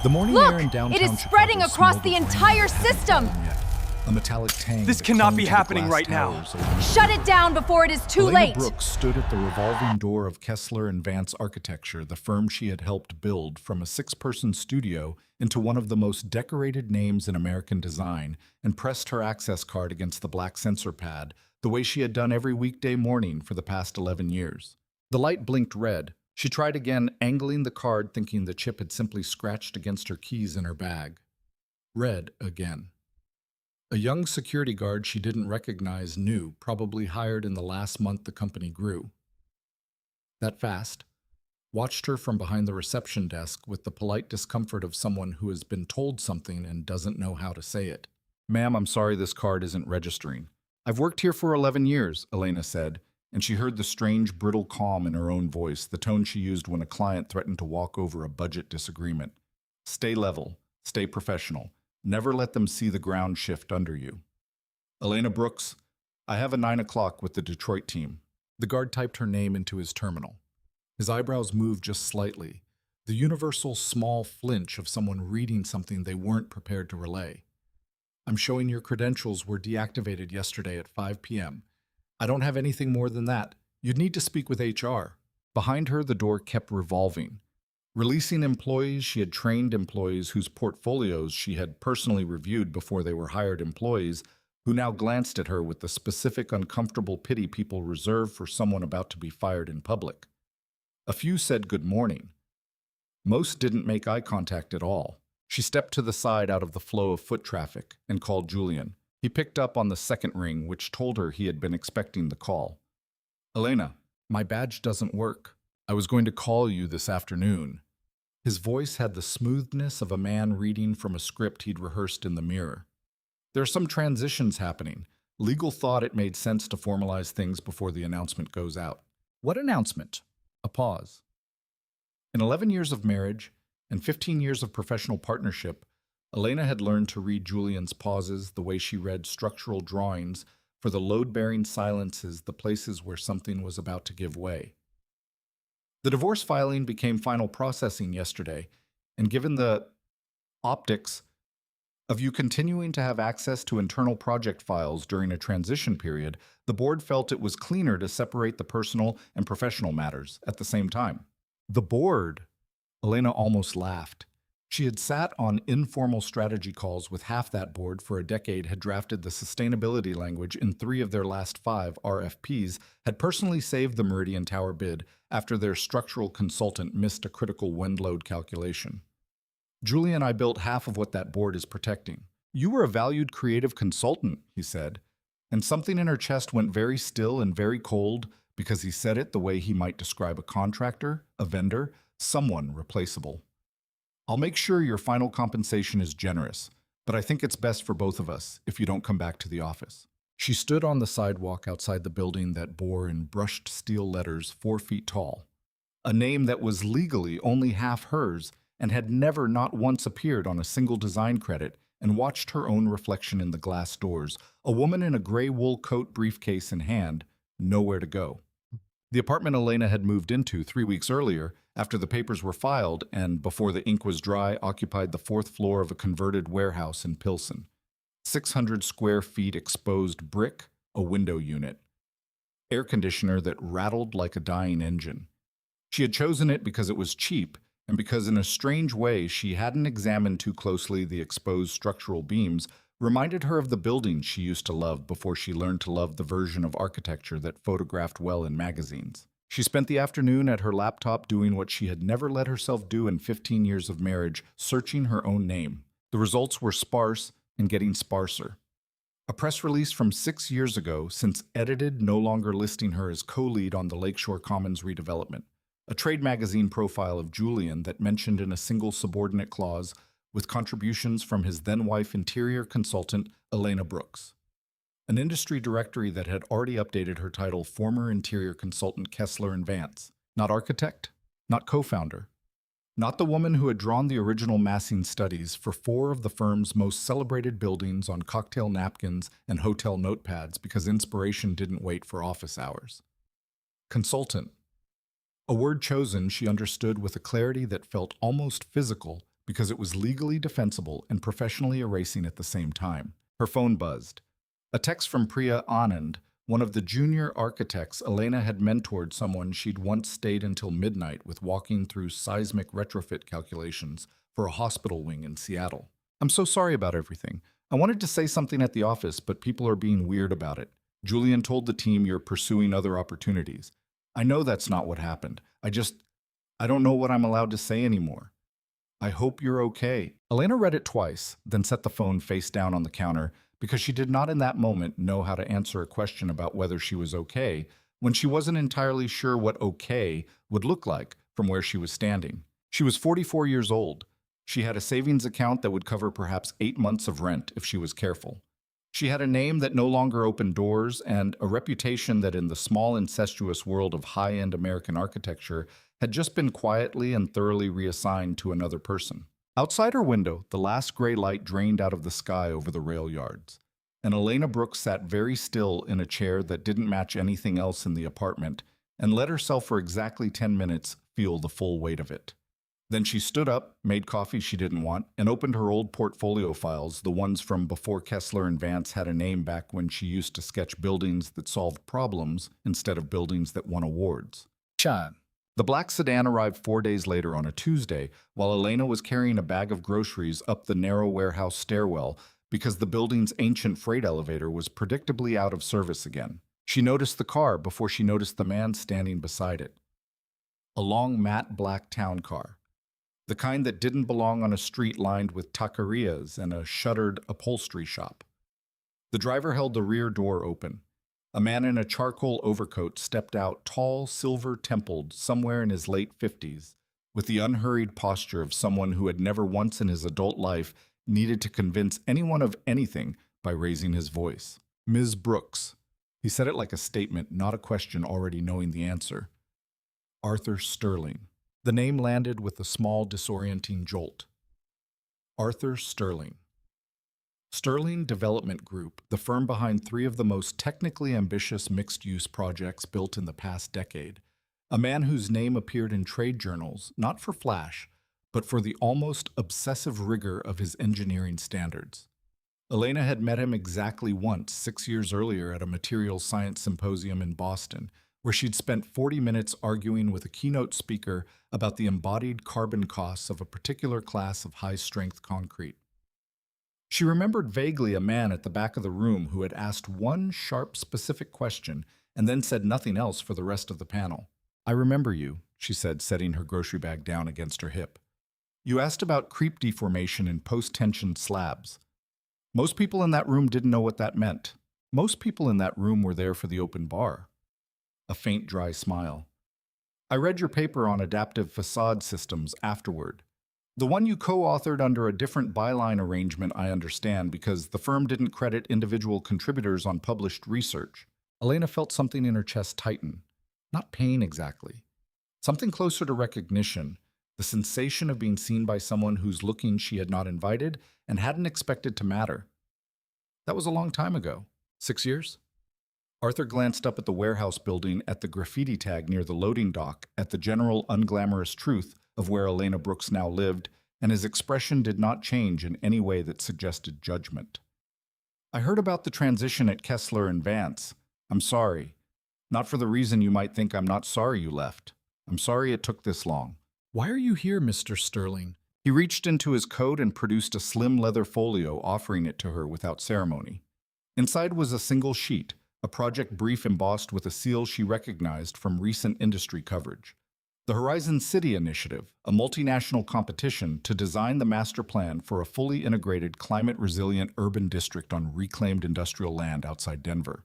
The morning Look! air in downtown It is spreading Chicago across smelled the of rain entire that hadn't system! fallen yet. A metallic tang This that cannot clung be to the happening glass right now. towers along the Shut way. it down before it is too Elena late! Brooks stood at the revolving door of Kessler and Vance Architecture, the firm she had helped build from a 6-person studio into one of the most decorated names in American design, and pressed her access card against the black sensor pad, the way she had done every weekday morning for the past 11 years. The light blinked red. She tried again, angling the card, thinking the chip had simply scratched against her keys in her bag. Red again. A young security guard she didn't recognize, new, probably hired in the last month the company grew. That fast. Watched her from behind the reception desk with the polite discomfort of someone who has been told something and doesn't know how to say it. "Ma'am, I'm sorry this card isn't registering." "I've worked here for 11 years, Elena said, and she heard the strange, brittle calm in her own voice, the tone she used when a client threatened to walk over a budget disagreement. "Stay level, stay professional. Never let them see the ground shift under you." "Elena Brooks, I have a 9 o'clock with the Detroit team." The guard typed her name into his terminal. His eyebrows moved just slightly, the universal small flinch of someone reading something they weren't prepared to relay. "I'm showing your credentials were deactivated yesterday at 5 p.m. I don't have anything more than that. You'd need to speak with HR." Behind her, the door kept revolving. Releasing employees, she had trained employees whose portfolios she had personally reviewed before they were hired employees, who now glanced at her with the specific uncomfortable pity people reserve for someone about to be fired in public. A few said good morning. Most didn't make eye contact at all. She stepped to the side out of the flow of foot traffic and called Julian. He picked up on the second ring, which told her he had been expecting the call. "Elena, my badge doesn't work. I was going to call you this afternoon." His voice had the smoothness of a man reading from a script he'd rehearsed in the mirror. "There are some transitions happening. Legal thought it made sense to formalize things before the announcement goes out." "What announcement?" A pause. In 11 years of marriage and 15 years of professional partnership, Elena had learned to read Julian's pauses the way she read structural drawings for the load-bearing silences, the places where something was about to give way. The divorce filing became final processing yesterday, and given the optics of you continuing to have access to internal project files during a transition period, the board felt it was cleaner to separate the personal and professional matters at the same time. The board? Elena almost laughed. She had sat on informal strategy calls with half that board for a decade, had drafted the sustainability language in 3 of their last 5 RFPs, had personally saved the Meridian Tower bid after their structural consultant missed a critical wind load calculation. "Julian and I built half of what that board is protecting." "You were a valued creative consultant," he said, and something in her chest went very still and very cold because he said it the way he might describe a contractor, a vendor, someone replaceable. "I'll make sure your final compensation is generous, but I think it's best for both of us if you don't come back to the office." She stood on the sidewalk outside the building that bore in brushed steel letters 4 feet tall, a name that was legally only half hers and had never not once appeared on a single design credit, and watched her own reflection in the glass doors, a woman in a gray wool coat, briefcase in hand, nowhere to go. The apartment Elena had moved into 3 weeks earlier, after the papers were filed and before the ink was dry, occupied the 4th floor of a converted warehouse in Pilsen. 600 square feet exposed brick, a window unit. Air conditioner that rattled like a dying engine. She had chosen it because it was cheap, and because in a strange way she hadn't examined too closely the exposed structural beams, reminded her of the buildings she used to love before she learned to love the version of architecture that photographed well in magazines. She spent the afternoon at her laptop doing what she had never let herself do in 15 years of marriage, searching her own name. The results were sparse and getting sparser. A press release from 6 years ago, since edited, no longer listing her as co-lead on the Lakeshore Commons redevelopment. A trade magazine profile of Julian that mentioned in a single subordinate clause, with contributions from his then-wife interior consultant, Elena Brooks. An industry directory that had already updated her title former interior consultant Kessler and Vance. Not architect, not co-founder, not the woman who had drawn the original massing studies for 4 of the firm's most celebrated buildings on cocktail napkins and hotel notepads because inspiration didn't wait for office hours. Consultant. A word chosen she understood with a clarity that felt almost physical because it was legally defensible and professionally erasing at the same time. Her phone buzzed. A text from Priya Anand, one of the junior architects. Elena had mentored someone she'd once stayed until midnight with walking through seismic retrofit calculations for a hospital wing in Seattle. I'm so sorry about everything. I wanted to say something at the office, but people are being weird about it. Julian told the team you're pursuing other opportunities. I know that's not what happened. I don't know what I'm allowed to say anymore. I hope you're okay. Elena read it twice, then set the phone face down on the counter because she did not in that moment know how to answer a question about whether she was okay when she wasn't entirely sure what okay would look like from where she was standing. She was 44 years old. She had a savings account that would cover perhaps 8 months of rent if she was careful. She had a name that no longer opened doors and a reputation that in the small incestuous world of high-end American architecture had just been quietly and thoroughly reassigned to another person. Outside her window, the last gray light drained out of the sky over the rail yards, and Elena Brooks sat very still in a chair that didn't match anything else in the apartment and let herself for exactly 10 minutes feel the full weight of it. Then she stood up, made coffee she didn't want, and opened her old portfolio files, the ones from before Kessler and Vance had a name back when she used to sketch buildings that solved problems instead of buildings that won awards. Chan. The black sedan arrived 4 days later on a Tuesday, while Elena was carrying a bag of groceries up the narrow warehouse stairwell because the building's ancient freight elevator was predictably out of service again. She noticed the car before she noticed the man standing beside it. A long matte black town car. The kind that didn't belong on a street lined with taquerias and a shuttered upholstery shop. The driver held the rear door open. A man in a charcoal overcoat stepped out, tall, silver-templed, somewhere in his late 50s, with the unhurried posture of someone who had never once in his adult life needed to convince anyone of anything by raising his voice. Ms. Brooks. He said it like a statement, not a question already knowing the answer. Arthur Sterling. The name landed with a small, disorienting jolt. Arthur Sterling. Sterling Development Group, the firm behind 3 of the most technically ambitious mixed-use projects built in the past decade. A man whose name appeared in trade journals, not for flash, but for the almost obsessive rigor of his engineering standards. Elena had met him exactly once, 6 years earlier at a materials science symposium in Boston, where she'd spent 40 minutes arguing with a keynote speaker about the embodied carbon costs of a particular class of high-strength concrete. She remembered vaguely a man at the back of the room who had asked one sharp, specific question and then said nothing else for the rest of the panel. I remember you, she said, setting her grocery bag down against her hip. You asked about creep deformation in post-tension slabs. Most people in that room didn't know what that meant. Most people in that room were there for the open bar. A faint, dry smile. I read your paper on adaptive facade systems afterward. The one you co-authored under a different byline arrangement, I understand, because the firm didn't credit individual contributors on published research. Elena felt something in her chest tighten. Not pain exactly. Something closer to recognition, the sensation of being seen by someone whose looking she had not invited and hadn't expected to matter. That was a long time ago. 6 years? Arthur glanced up at the warehouse building, at the graffiti tag near the loading dock, at the general unglamorous truth of where Elena Brooks now lived, and his expression did not change in any way that suggested judgment. I heard about the transition at Kessler and Vance. I'm sorry. Not for the reason you might think I'm not sorry you left. I'm sorry it took this long. Why are you here, Mr. Sterling? He reached into his coat and produced a slim leather folio, offering it to her without ceremony. Inside was a single sheet, a project brief embossed with a seal she recognized from recent industry coverage. The Horizon City Initiative, a multinational competition to design the master plan for a fully integrated climate-resilient urban district on reclaimed industrial land outside Denver.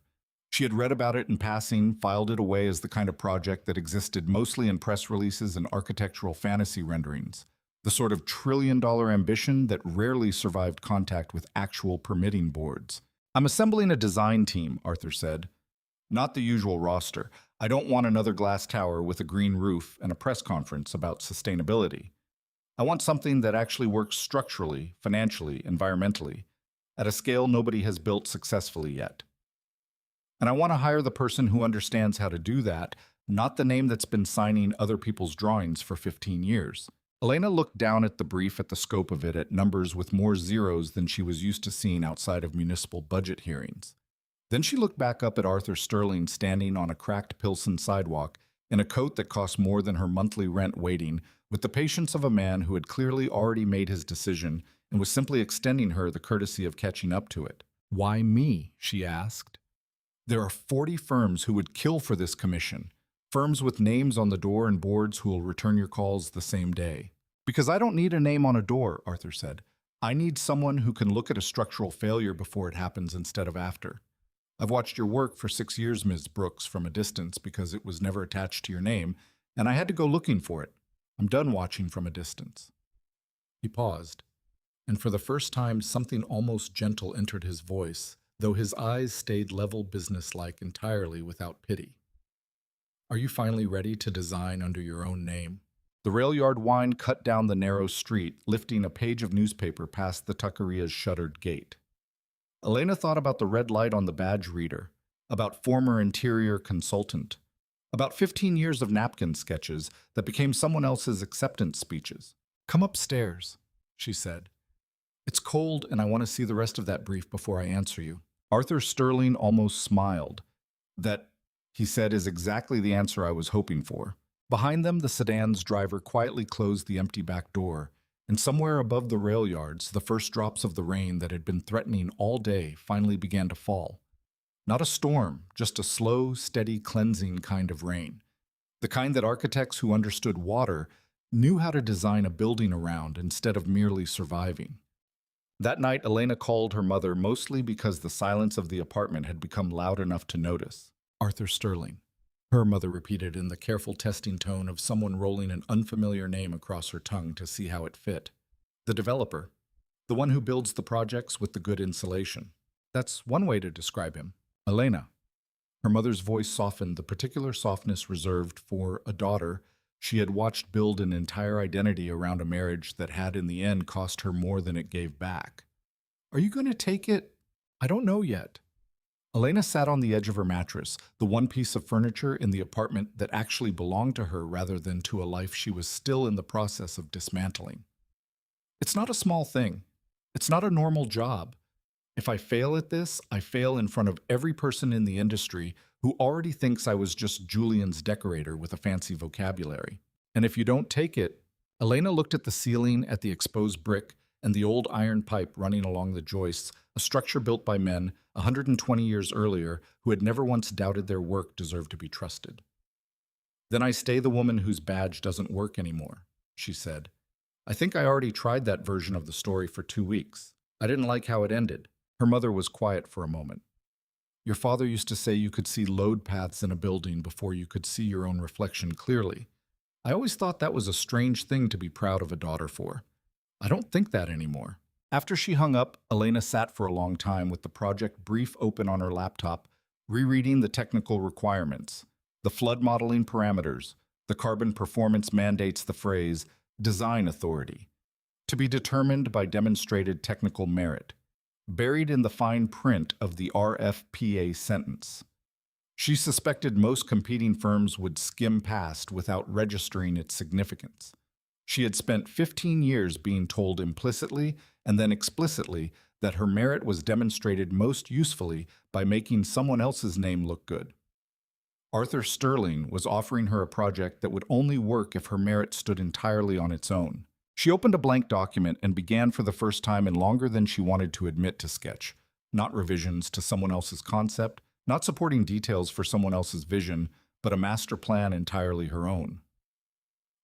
She had read about it in passing, filed it away as the kind of project that existed mostly in press releases and architectural fantasy renderings, the sort of trillion-dollar ambition that rarely survived contact with actual permitting boards. I'm assembling a design team, Arthur said. Not the usual roster. I don't want another glass tower with a green roof and a press conference about sustainability. I want something that actually works structurally, financially, environmentally, at a scale nobody has built successfully yet. And I want to hire the person who understands how to do that, not the name that's been signing other people's drawings for 15 years. Elena looked down at the brief at the scope of it at numbers with more zeros than she was used to seeing outside of municipal budget hearings. Then she looked back up at Arthur Sterling standing on a cracked Pilsen sidewalk in a coat that cost more than her monthly rent waiting, with the patience of a man who had clearly already made his decision and was simply extending her the courtesy of catching up to it. "Why me?" she asked. "There are 40 firms who would kill for this commission, firms with names on the door and boards who will return your calls the same day." "Because I don't need a name on a door," Arthur said. "I need someone who can look at a structural failure before it happens instead of after. I've watched your work for 6 years, Ms. Brooks, from a distance because it was never attached to your name, and I had to go looking for it. I'm done watching from a distance." He paused, and for the first time something almost gentle entered his voice, though his eyes stayed level businesslike entirely without pity. "Are you finally ready to design under your own name?" The rail yard wind cut down the narrow street, lifting a page of newspaper past the Tuckeria's shuttered gate. Elena thought about the red light on the badge reader, about former interior consultant, about 15 years of napkin sketches that became someone else's acceptance speeches. "Come upstairs," she said. "It's cold and I want to see the rest of that brief before I answer you." Arthur Sterling almost smiled. "That," he said, "is exactly the answer I was hoping for." Behind them, the sedan's driver quietly closed the empty back door, and somewhere above the rail yards, the first drops of the rain that had been threatening all day finally began to fall. Not a storm, just a slow, steady, cleansing kind of rain. The kind that architects who understood water knew how to design a building around instead of merely surviving. That night, Elena called her mother mostly because the silence of the apartment had become loud enough to notice. "Arthur Sterling," her mother repeated in the careful testing tone of someone rolling an unfamiliar name across her tongue to see how it fit. "The developer. The one who builds the projects with the good insulation. That's one way to describe him. Elena." Her mother's voice softened, the particular softness reserved for a daughter she had watched build an entire identity around a marriage that had in the end cost her more than it gave back. "Are you going to take it?" "I don't know yet." Elena sat on the edge of her mattress, the one piece of furniture in the apartment that actually belonged to her rather than to a life she was still in the process of dismantling. "It's not a small thing. It's not a normal job. If I fail at this, I fail in front of every person in the industry who already thinks I was just Julian's decorator with a fancy vocabulary. And if you don't take it..." Elena looked at the ceiling, at the exposed brick, and the old iron pipe running along the joists, a structure built by men 120 years earlier who had never once doubted their work deserved to be trusted. "Then I stay the woman whose badge doesn't work anymore," she said. "I think I already tried that version of the story for 2 weeks. I didn't like how it ended." Her mother was quiet for a moment. "Your father used to say you could see load paths in a building before you could see your own reflection clearly. I always thought that was a strange thing to be proud of a daughter for. I don't think that anymore." After she hung up, Elena sat for a long time with the project brief open on her laptop, rereading the technical requirements, the flood modeling parameters, the carbon performance mandates the phrase design authority, to be determined by demonstrated technical merit, buried in the fine print of the RFPA sentence. She suspected most competing firms would skim past without registering its significance. She had spent 15 years being told implicitly and then explicitly that her merit was demonstrated most usefully by making someone else's name look good. Arthur Sterling was offering her a project that would only work if her merit stood entirely on its own. She opened a blank document and began for the first time in longer than she wanted to admit to sketch. Not revisions to someone else's concept, not supporting details for someone else's vision, but a master plan entirely her own.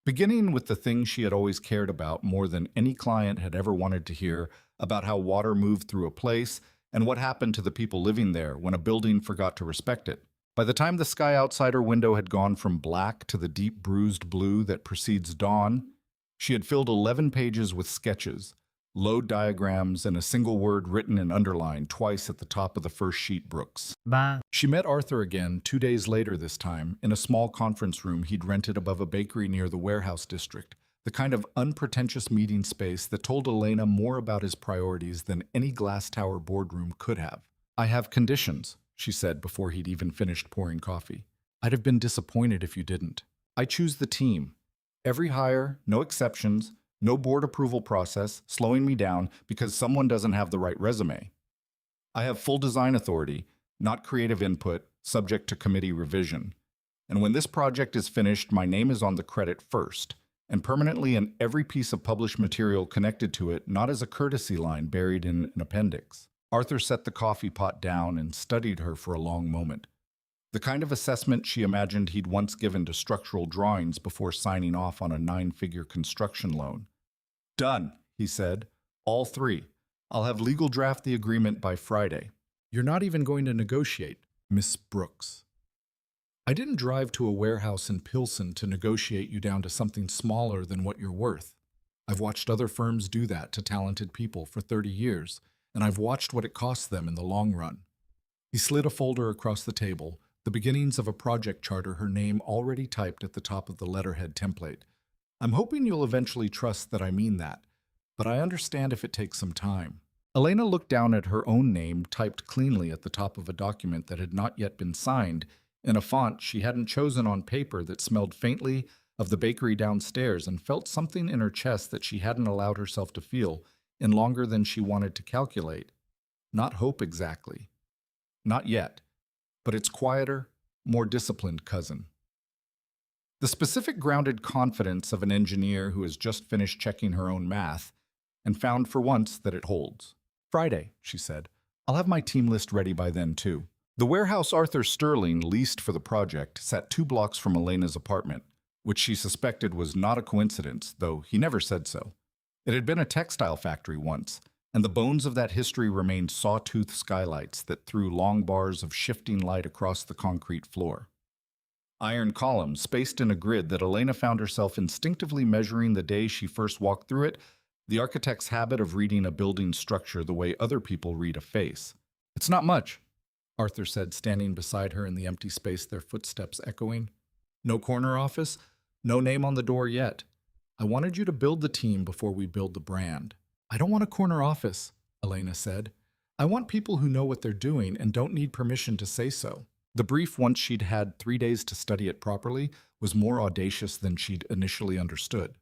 Beginning with the thing she had always cared about more than any client had ever wanted to hear, about how water moved through a place and what happened to the people living there when a building forgot to respect it. By the time the sky outside her window had gone from black to the deep bruised blue that precedes dawn, she had filled 11 pages with sketches, load diagrams, and a single word written and underlined twice at the top of the first sheet, Brooks. She met Arthur again 2 days later this time in a small conference room he'd rented above a bakery near the warehouse district, the kind of unpretentious meeting space that told Elena more about his priorities than any glass tower boardroom could have. "I have conditions," she said before he'd even finished pouring coffee. "I'd have been disappointed if you didn't. I choose the team. Every hire, no exceptions, no board approval process, slowing me down because someone doesn't have the right resume. I have full design authority, not creative input, subject to committee revision. And when this project is finished, my name is on the credit first, and permanently in every piece of published material connected to it, not as a courtesy line buried in an appendix. Arthur set the coffee pot down and studied her for a long moment. The kind of assessment she imagined he'd once given to structural drawings before signing off on a 9-figure construction loan. Done, he said. All three. I'll have legal draft the agreement by Friday. You're not even going to negotiate, Miss Brooks. I didn't drive to a warehouse in Pilsen to negotiate you down to something smaller than what you're worth. I've watched other firms do that to talented people for 30 years, and I've watched what it costs them in the long run. He slid a folder across the table, the beginnings of a project charter, her name already typed at the top of the letterhead template. I'm hoping you'll eventually trust that I mean that, but I understand if it takes some time. Elena looked down at her own name typed cleanly at the top of a document that had not yet been signed, in a font she hadn't chosen on paper that smelled faintly of the bakery downstairs, and felt something in her chest that she hadn't allowed herself to feel in longer than she wanted to calculate. Not hope exactly. Not yet. But its quieter, more disciplined cousin. The specific grounded confidence of an engineer who has just finished checking her own math and found for once that it holds. Friday, she said. I'll have my team list ready by then, too. The warehouse Arthur Sterling leased for the project sat 2 blocks from Elena's apartment, which she suspected was not a coincidence, though he never said so. It had been a textile factory once, and the bones of that history remained sawtooth skylights that threw long bars of shifting light across the concrete floor. Iron columns spaced in a grid that Elena found herself instinctively measuring the day she first walked through it, the architect's habit of reading a building structure the way other people read a face. It's not much, Arthur said, standing beside her in the empty space, their footsteps echoing. No corner office, no name on the door yet. I wanted you to build the team before we build the brand. I don't want a corner office, Elena said. I want people who know what they're doing and don't need permission to say so. The brief, once she'd had 3 days to study it properly, was more audacious than she'd initially understood.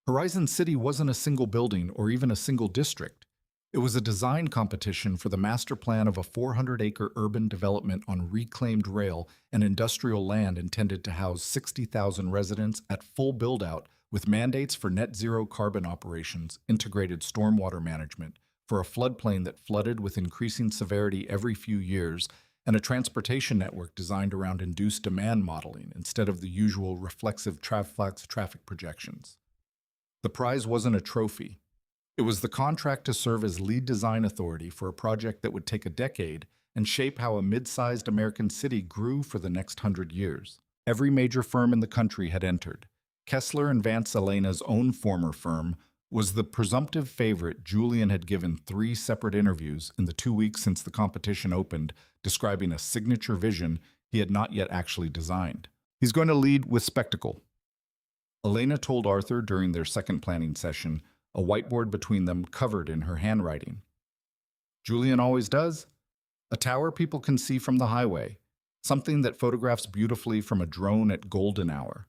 Horizon City wasn't a single building or even a single district. It was a design competition for the master plan of a 400-acre urban development on reclaimed rail and industrial land intended to house 60,000 residents at full build-out, with mandates for net zero carbon operations, integrated stormwater management, for a floodplain that flooded with increasing severity every few years, and a transportation network designed around induced demand modeling instead of the usual reflexive traffic projections. The prize wasn't a trophy. It was the contract to serve as lead design authority for a project that would take a decade and shape how a mid-sized American city grew for the next 100 years. Every major firm in the country had entered. Kessler and Vance, Elena's own former firm, was the presumptive favorite. Julian had given 3 separate interviews in the 2 weeks since the competition opened, describing a signature vision he had not yet actually designed. He's going to lead with spectacle, Elena told Arthur during their second planning session, a whiteboard between them covered in her handwriting. Julian always does. A tower people can see from the highway, something that photographs beautifully from a drone at golden hour.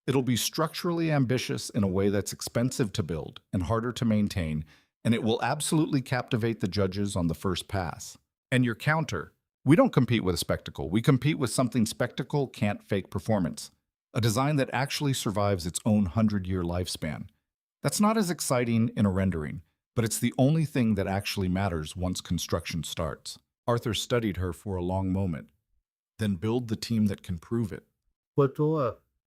It'll be structurally ambitious in a way that's expensive to build and harder to maintain, and it will absolutely captivate the judges on the first pass. And your counter. We don't compete with a spectacle. We compete with something spectacle can't fake: performance. A design that actually survives its own 100-year lifespan. That's not as exciting in a rendering, but it's the only thing that actually matters once construction starts. Arthur studied her for a long moment. Then build the team that can prove it.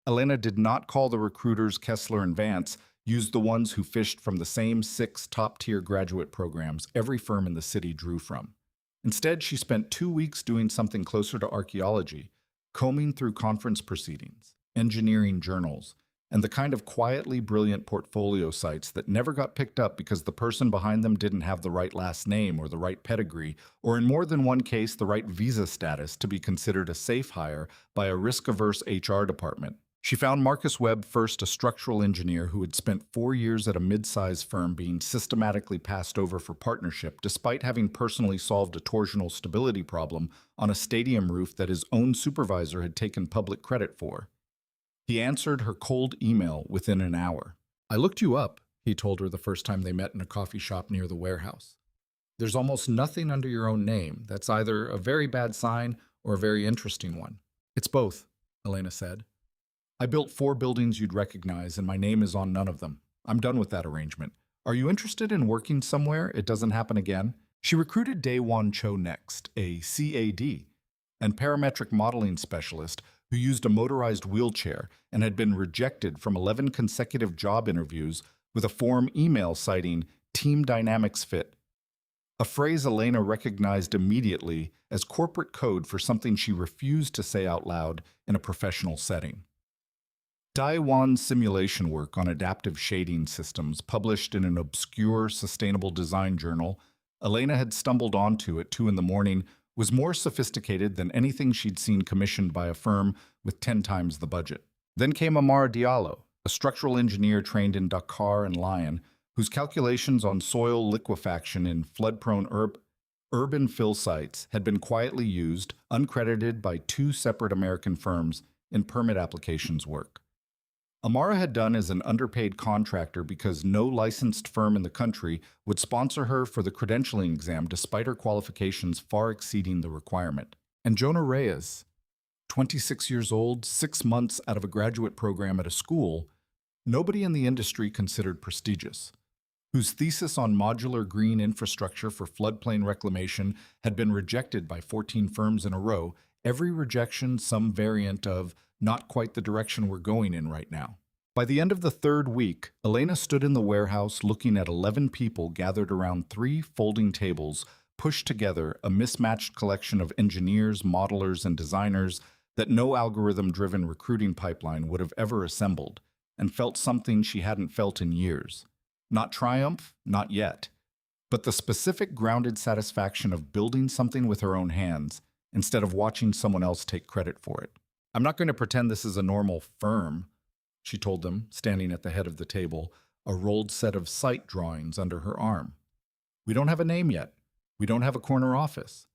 Elena did not call the recruiters Kessler and Vance, used the ones who fished from the same 6 top-tier graduate programs every firm in the city drew from. Instead, she spent 2 weeks doing something closer to archaeology, combing through conference proceedings, engineering journals, and the kind of quietly brilliant portfolio sites that never got picked up because the person behind them didn't have the right last name or the right pedigree, or in more than one case, the right visa status to be considered a safe hire by a risk-averse HR department. She found Marcus Webb first, a structural engineer who had spent 4 years at a mid-sized firm being systematically passed over for partnership despite having personally solved a torsional stability problem on a stadium roof that his own supervisor had taken public credit for. He answered her cold email within an hour. "I looked you up," he told her the first time they met in a coffee shop near the warehouse. "There's almost nothing under your own name. That's either a very bad sign or a very interesting one." "It's both," Elena said. "I built 4 buildings you'd recognize, and my name is on none of them. I'm done with that arrangement. Are you interested in working somewhere it doesn't happen again?" She recruited Daewon Cho next, a CAD, and parametric modeling specialist who used a motorized wheelchair and had been rejected from 11 consecutive job interviews with a form email citing team dynamics fit, a phrase Elena recognized immediately as corporate code for something she refused to say out loud in a professional setting. Daewon's simulation work on adaptive shading systems, published in an obscure sustainable design journal Elena had stumbled onto at 2 in the morning, was more sophisticated than anything she'd seen commissioned by a firm with 10 times the budget. Then came Amara Diallo, a structural engineer trained in Dakar and Lyon, whose calculations on soil liquefaction in flood-prone urban fill sites had been quietly used, uncredited by 2 separate American firms in permit applications work. Amara had done as an underpaid contractor because no licensed firm in the country would sponsor her for the credentialing exam despite her qualifications far exceeding the requirement. And Jonah Reyes, 26 years old, 6 months out of a graduate program at a school nobody in the industry considered prestigious, whose thesis on modular green infrastructure for floodplain reclamation had been rejected by 14 firms in a row, every rejection some variant of "not quite the direction we're going in right now." By the end of the 3rd week, Elena stood in the warehouse looking at 11 people gathered around 3 folding tables, pushed together, a mismatched collection of engineers, modelers, and designers that no algorithm-driven recruiting pipeline would have ever assembled, and felt something she hadn't felt in years. Not triumph, not yet, but the specific grounded satisfaction of building something with her own hands instead of watching someone else take credit for it. "I'm not going to pretend this is a normal firm," she told them, standing at the head of the table, a rolled set of site drawings under her arm. "We don't have a name yet. We don't have a corner office.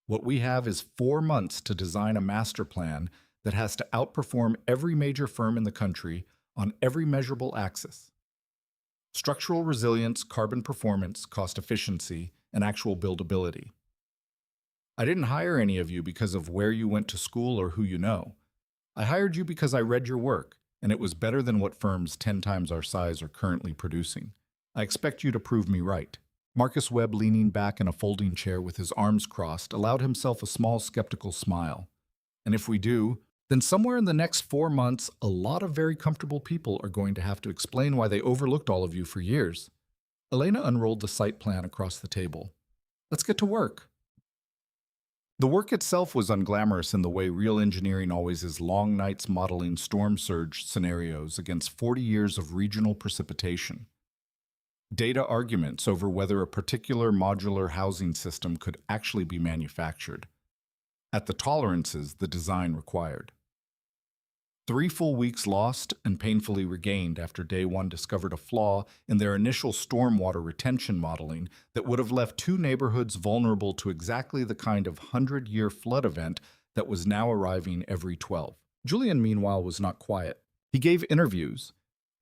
What we have is 4 months to design a master plan that has to outperform every major firm in the country on every measurable axis: structural resilience, carbon performance, cost efficiency, and actual buildability. I didn't hire any of you because of where you went to school or who you know. I hired you because I read your work, and it was better than what firms 10 times our size are currently producing. I expect you to prove me right." Marcus Webb, leaning back in a folding chair with his arms crossed, allowed himself a small skeptical smile. "And if we do, then somewhere in the next 4 months, a lot of very comfortable people are going to have to explain why they overlooked all of you for years." Elena unrolled the site plan across the table. "Let's get to work." The work itself was unglamorous in the way real engineering always is: long nights modeling storm surge scenarios against 40 years of regional precipitation. Data arguments over whether a particular modular housing system could actually be manufactured at the tolerances the design required. 3 full weeks lost and painfully regained after Daewon discovered a flaw in their initial stormwater retention modeling that would have left 2 neighborhoods vulnerable to exactly the kind of 100-year flood event that was now arriving every 12. Julian, meanwhile, was not quiet. He gave interviews.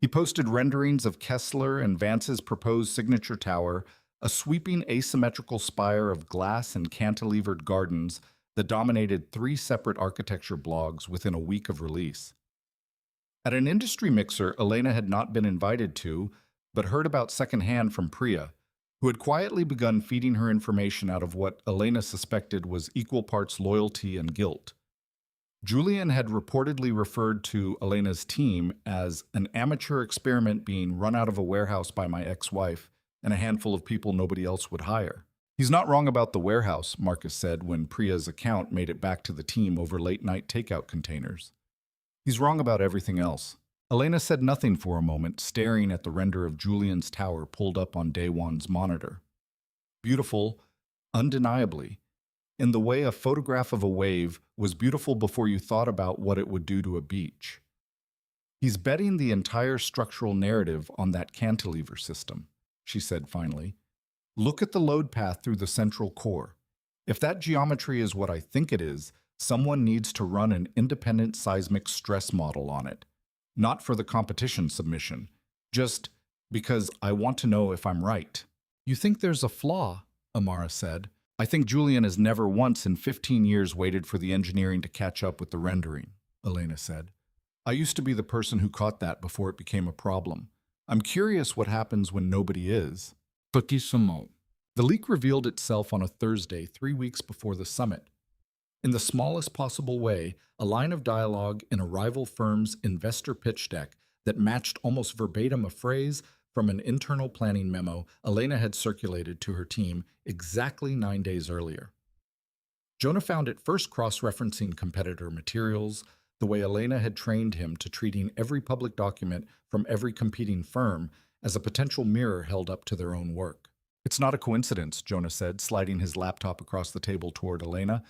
He posted renderings of Kessler and Vance's proposed signature tower, a sweeping asymmetrical spire of glass and cantilevered gardens that dominated 3 separate architecture blogs within a week of release. At an industry mixer Elena had not been invited to, but heard about secondhand from Priya, who had quietly begun feeding her information out of what Elena suspected was equal parts loyalty and guilt. Julian had reportedly referred to Elena's team as an amateur experiment being run out of a warehouse by my ex-wife and a handful of people nobody else would hire. "He's not wrong about the warehouse," Marcus said when Priya's account made it back to the team over late-night takeout containers. "He's wrong about everything else." Elena said nothing for a moment, staring at the render of Julian's tower pulled up on Daewon's monitor. Beautiful, undeniably, in the way a photograph of a wave was beautiful before you thought about what it would do to a beach. "He's betting the entire structural narrative on that cantilever system," she said finally. "Look at the load path through the central core. If that geometry is what I think it is, someone needs to run an independent seismic stress model on it. Not for the competition submission. Just because I want to know if I'm right. You think there's a flaw, Amara said. I think Julian has never once in 15 years waited for the engineering to catch up with the rendering, Elena said. I used to be the person who caught that before it became a problem. I'm curious what happens when nobody is. Pochissimo. The leak revealed itself on a Thursday 3 weeks before the summit. In the smallest possible way, a line of dialogue in a rival firm's investor pitch deck that matched almost verbatim a phrase from an internal planning memo Elena had circulated to her team exactly 9 days earlier. Jonah found it first cross-referencing competitor materials, the way Elena had trained him to treating every public document from every competing firm as a potential mirror held up to their own work. It's not a coincidence, Jonah said, sliding his laptop across the table toward Elena.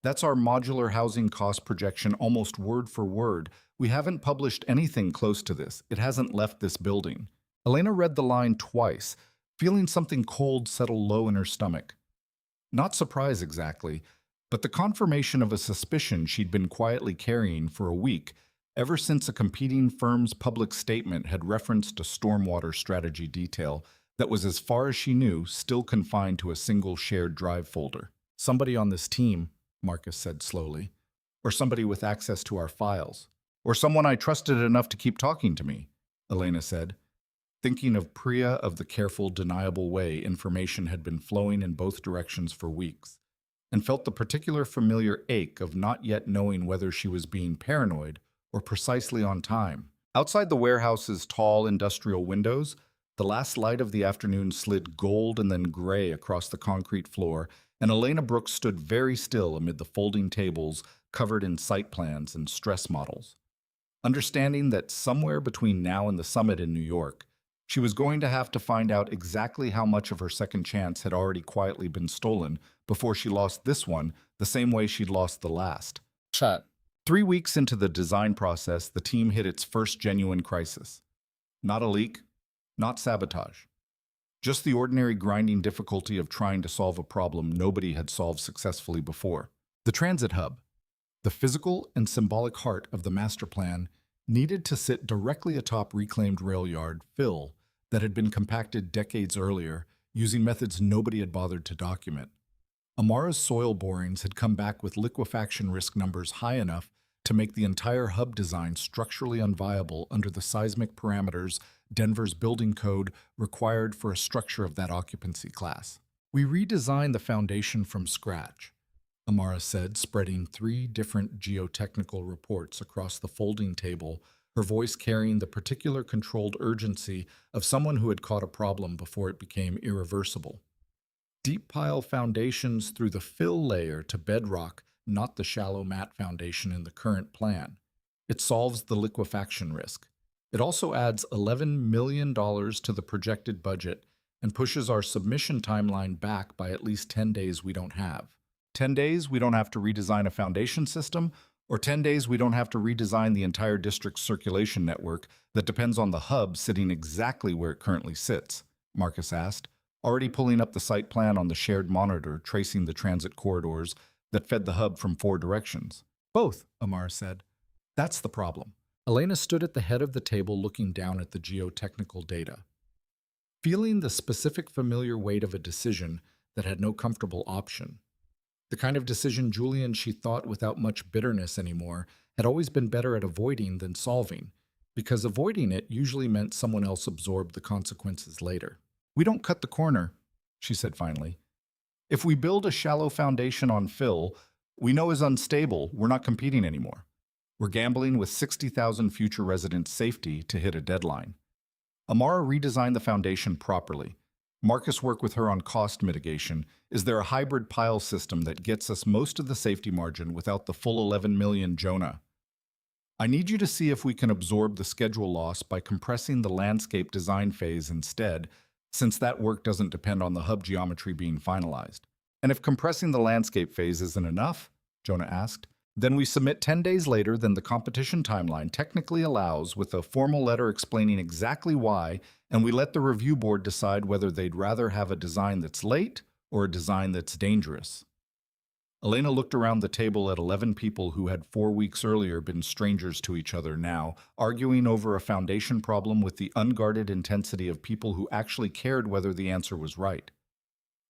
That's our modular housing cost projection almost word for word. We haven't published anything close to this. It hasn't left this building. Elena read the line twice, feeling something cold settle low in her stomach. Not surprise exactly, but the confirmation of a suspicion she'd been quietly carrying for a week, ever since a competing firm's public statement had referenced a stormwater strategy detail that was, as far as she knew, still confined to a single shared drive folder. Somebody on this team, Marcus said slowly, or somebody with access to our files, or someone I trusted enough to keep talking to me, Elena said, thinking of Priya of the careful, deniable way information had been flowing in both directions for weeks, and felt the particular familiar ache of not yet knowing whether she was being paranoid or precisely on time. Outside the warehouse's tall industrial windows, the last light of the afternoon slid gold and then gray across the concrete floor, and Elena Brooks stood very still amid the folding tables covered in site plans and stress models. Understanding that somewhere between now and the summit in New York, she was going to have to find out exactly how much of her second chance had already quietly been stolen before she lost this one the same way she'd lost the last. Chat. 3 weeks into the design process, the team hit its first genuine crisis. Not a leak, not sabotage. Just the ordinary grinding difficulty of trying to solve a problem nobody had solved successfully before. The transit hub, the physical and symbolic heart of the master plan, needed to sit directly atop reclaimed rail yard fill that had been compacted decades earlier using methods nobody had bothered to document. Amara's soil borings had come back with liquefaction risk numbers high enough to make the entire hub design structurally unviable under the seismic parameters Denver's building code required for a structure of that occupancy class. We redesigned the foundation from scratch, Amara said, spreading 3 different geotechnical reports across the folding table, her voice carrying the particular controlled urgency of someone who had caught a problem before it became irreversible. Deep pile foundations through the fill layer to bedrock, not the shallow mat foundation in the current plan. It solves the liquefaction risk. It also adds $11 million to the projected budget and pushes our submission timeline back by at least 10 days we don't have. 10 days we don't have to redesign a foundation system, or 10 days we don't have to redesign the entire district's circulation network that depends on the hub sitting exactly where it currently sits, Marcus asked, already pulling up the site plan on the shared monitor tracing the transit corridors that fed the hub from 4 directions. Both, Amara said. That's the problem. Elena stood at the head of the table looking down at the geotechnical data. Feeling the specific familiar weight of a decision that had no comfortable option. The kind of decision Julian, she thought without much bitterness anymore, had always been better at avoiding than solving, because avoiding it usually meant someone else absorbed the consequences later. We don't cut the corner, she said finally. If we build a shallow foundation on fill we know is unstable, we're not competing anymore. We're gambling with 60,000 future residents' safety to hit a deadline. Amara redesigned the foundation properly. Marcus worked with her on cost mitigation. Is there a hybrid pile system that gets us most of the safety margin without the full 11 million, Jonah? I need you to see if we can absorb the schedule loss by compressing the landscape design phase instead, since that work doesn't depend on the hub geometry being finalized. And if compressing the landscape phase isn't enough, Jonah asked, then we submit 10 days later than the competition timeline technically allows with a formal letter explaining exactly why, and we let the review board decide whether they'd rather have a design that's late or a design that's dangerous. Elena looked around the table at 11 people who had 4 weeks earlier been strangers to each other now, arguing over a foundation problem with the unguarded intensity of people who actually cared whether the answer was right.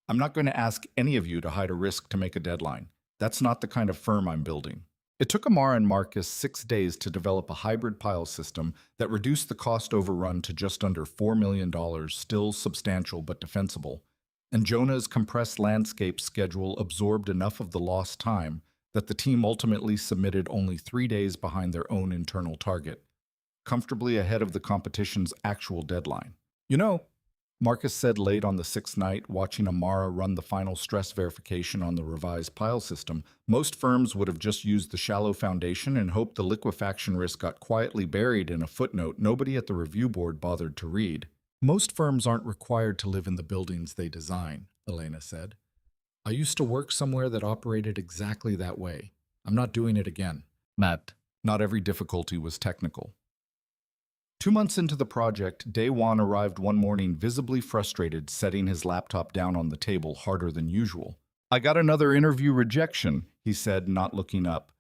I'm not going to ask any of you to hide a risk to make a deadline. That's not the kind of firm I'm building. It took Amara and Marcus 6 days to develop a hybrid pile system that reduced the cost overrun to just under $4 million, still substantial but defensible. And Jonah's compressed landscape schedule absorbed enough of the lost time that the team ultimately submitted only 3 days behind their own internal target, comfortably ahead of the competition's actual deadline. You know, Marcus said late on the sixth night, watching Amara run the final stress verification on the revised pile system, most firms would have just used the shallow foundation and hoped the liquefaction risk got quietly buried in a footnote nobody at the review board bothered to read. Most firms aren't required to live in the buildings they design, Elena said. I used to work somewhere that operated exactly that way. I'm not doing it again. Matt. Not every difficulty was technical. 2 months into the project, Daewon arrived one morning visibly frustrated, setting his laptop down on the table harder than usual. I got another interview rejection, he said, not looking up.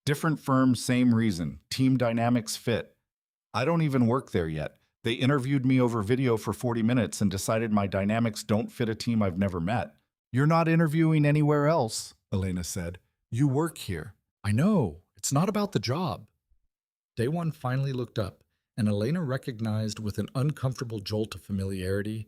Different firm, same reason. Team dynamics fit. I don't even work there yet. They interviewed me over video for 40 minutes and decided my dynamics don't fit a team I've never met. You're not interviewing anywhere else, Elena said. You work here. I know. It's not about the job. Daewon finally looked up, and Elena recognized with an uncomfortable jolt of familiarity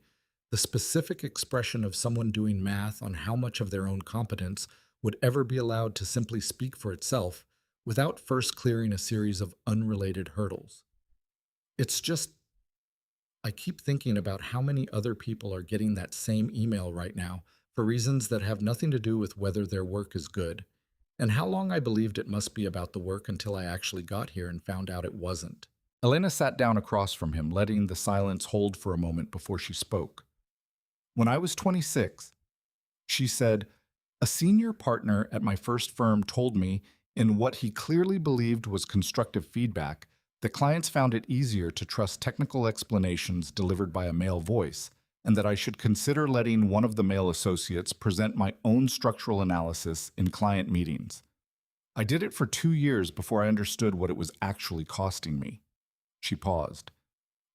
the specific expression of someone doing math on how much of their own competence would ever be allowed to simply speak for itself without first clearing a series of unrelated hurdles. It's just, I keep thinking about how many other people are getting that same email right now for reasons that have nothing to do with whether their work is good, and how long I believed it must be about the work until I actually got here and found out it wasn't. Elena sat down across from him, letting the silence hold for a moment before she spoke. When I was 26, she said, a senior partner at my first firm told me, in what he clearly believed was constructive feedback, that clients found it easier to trust technical explanations delivered by a male voice, and that I should consider letting one of the male associates present my own structural analysis in client meetings. I did it for 2 years before I understood what it was actually costing me. She paused.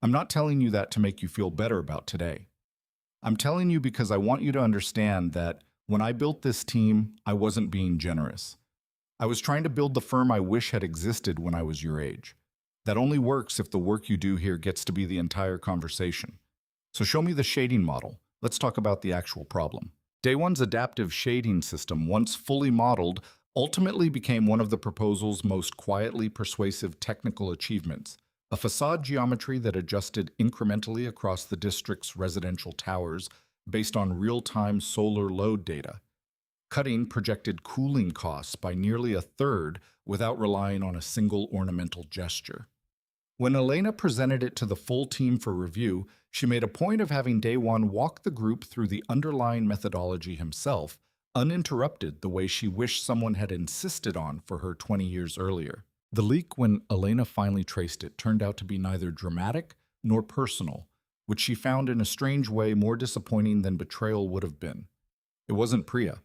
I'm not telling you that to make you feel better about today. I'm telling you because I want you to understand that when I built this team, I wasn't being generous. I was trying to build the firm I wish had existed when I was your age. That only works if the work you do here gets to be the entire conversation. So show me the shading model. Let's talk about the actual problem. Daewon's adaptive shading system, once fully modeled, ultimately became one of the proposal's most quietly persuasive technical achievements. A facade geometry that adjusted incrementally across the district's residential towers based on real-time solar load data, cutting projected cooling costs by nearly a third without relying on a single ornamental gesture. When Elena presented it to the full team for review, she made a point of having Daewon walk the group through the underlying methodology himself, uninterrupted the way she wished someone had insisted on for her 20 years earlier. The leak, when Elena finally traced it, turned out to be neither dramatic nor personal, which she found in a strange way more disappointing than betrayal would have been. It wasn't Priya.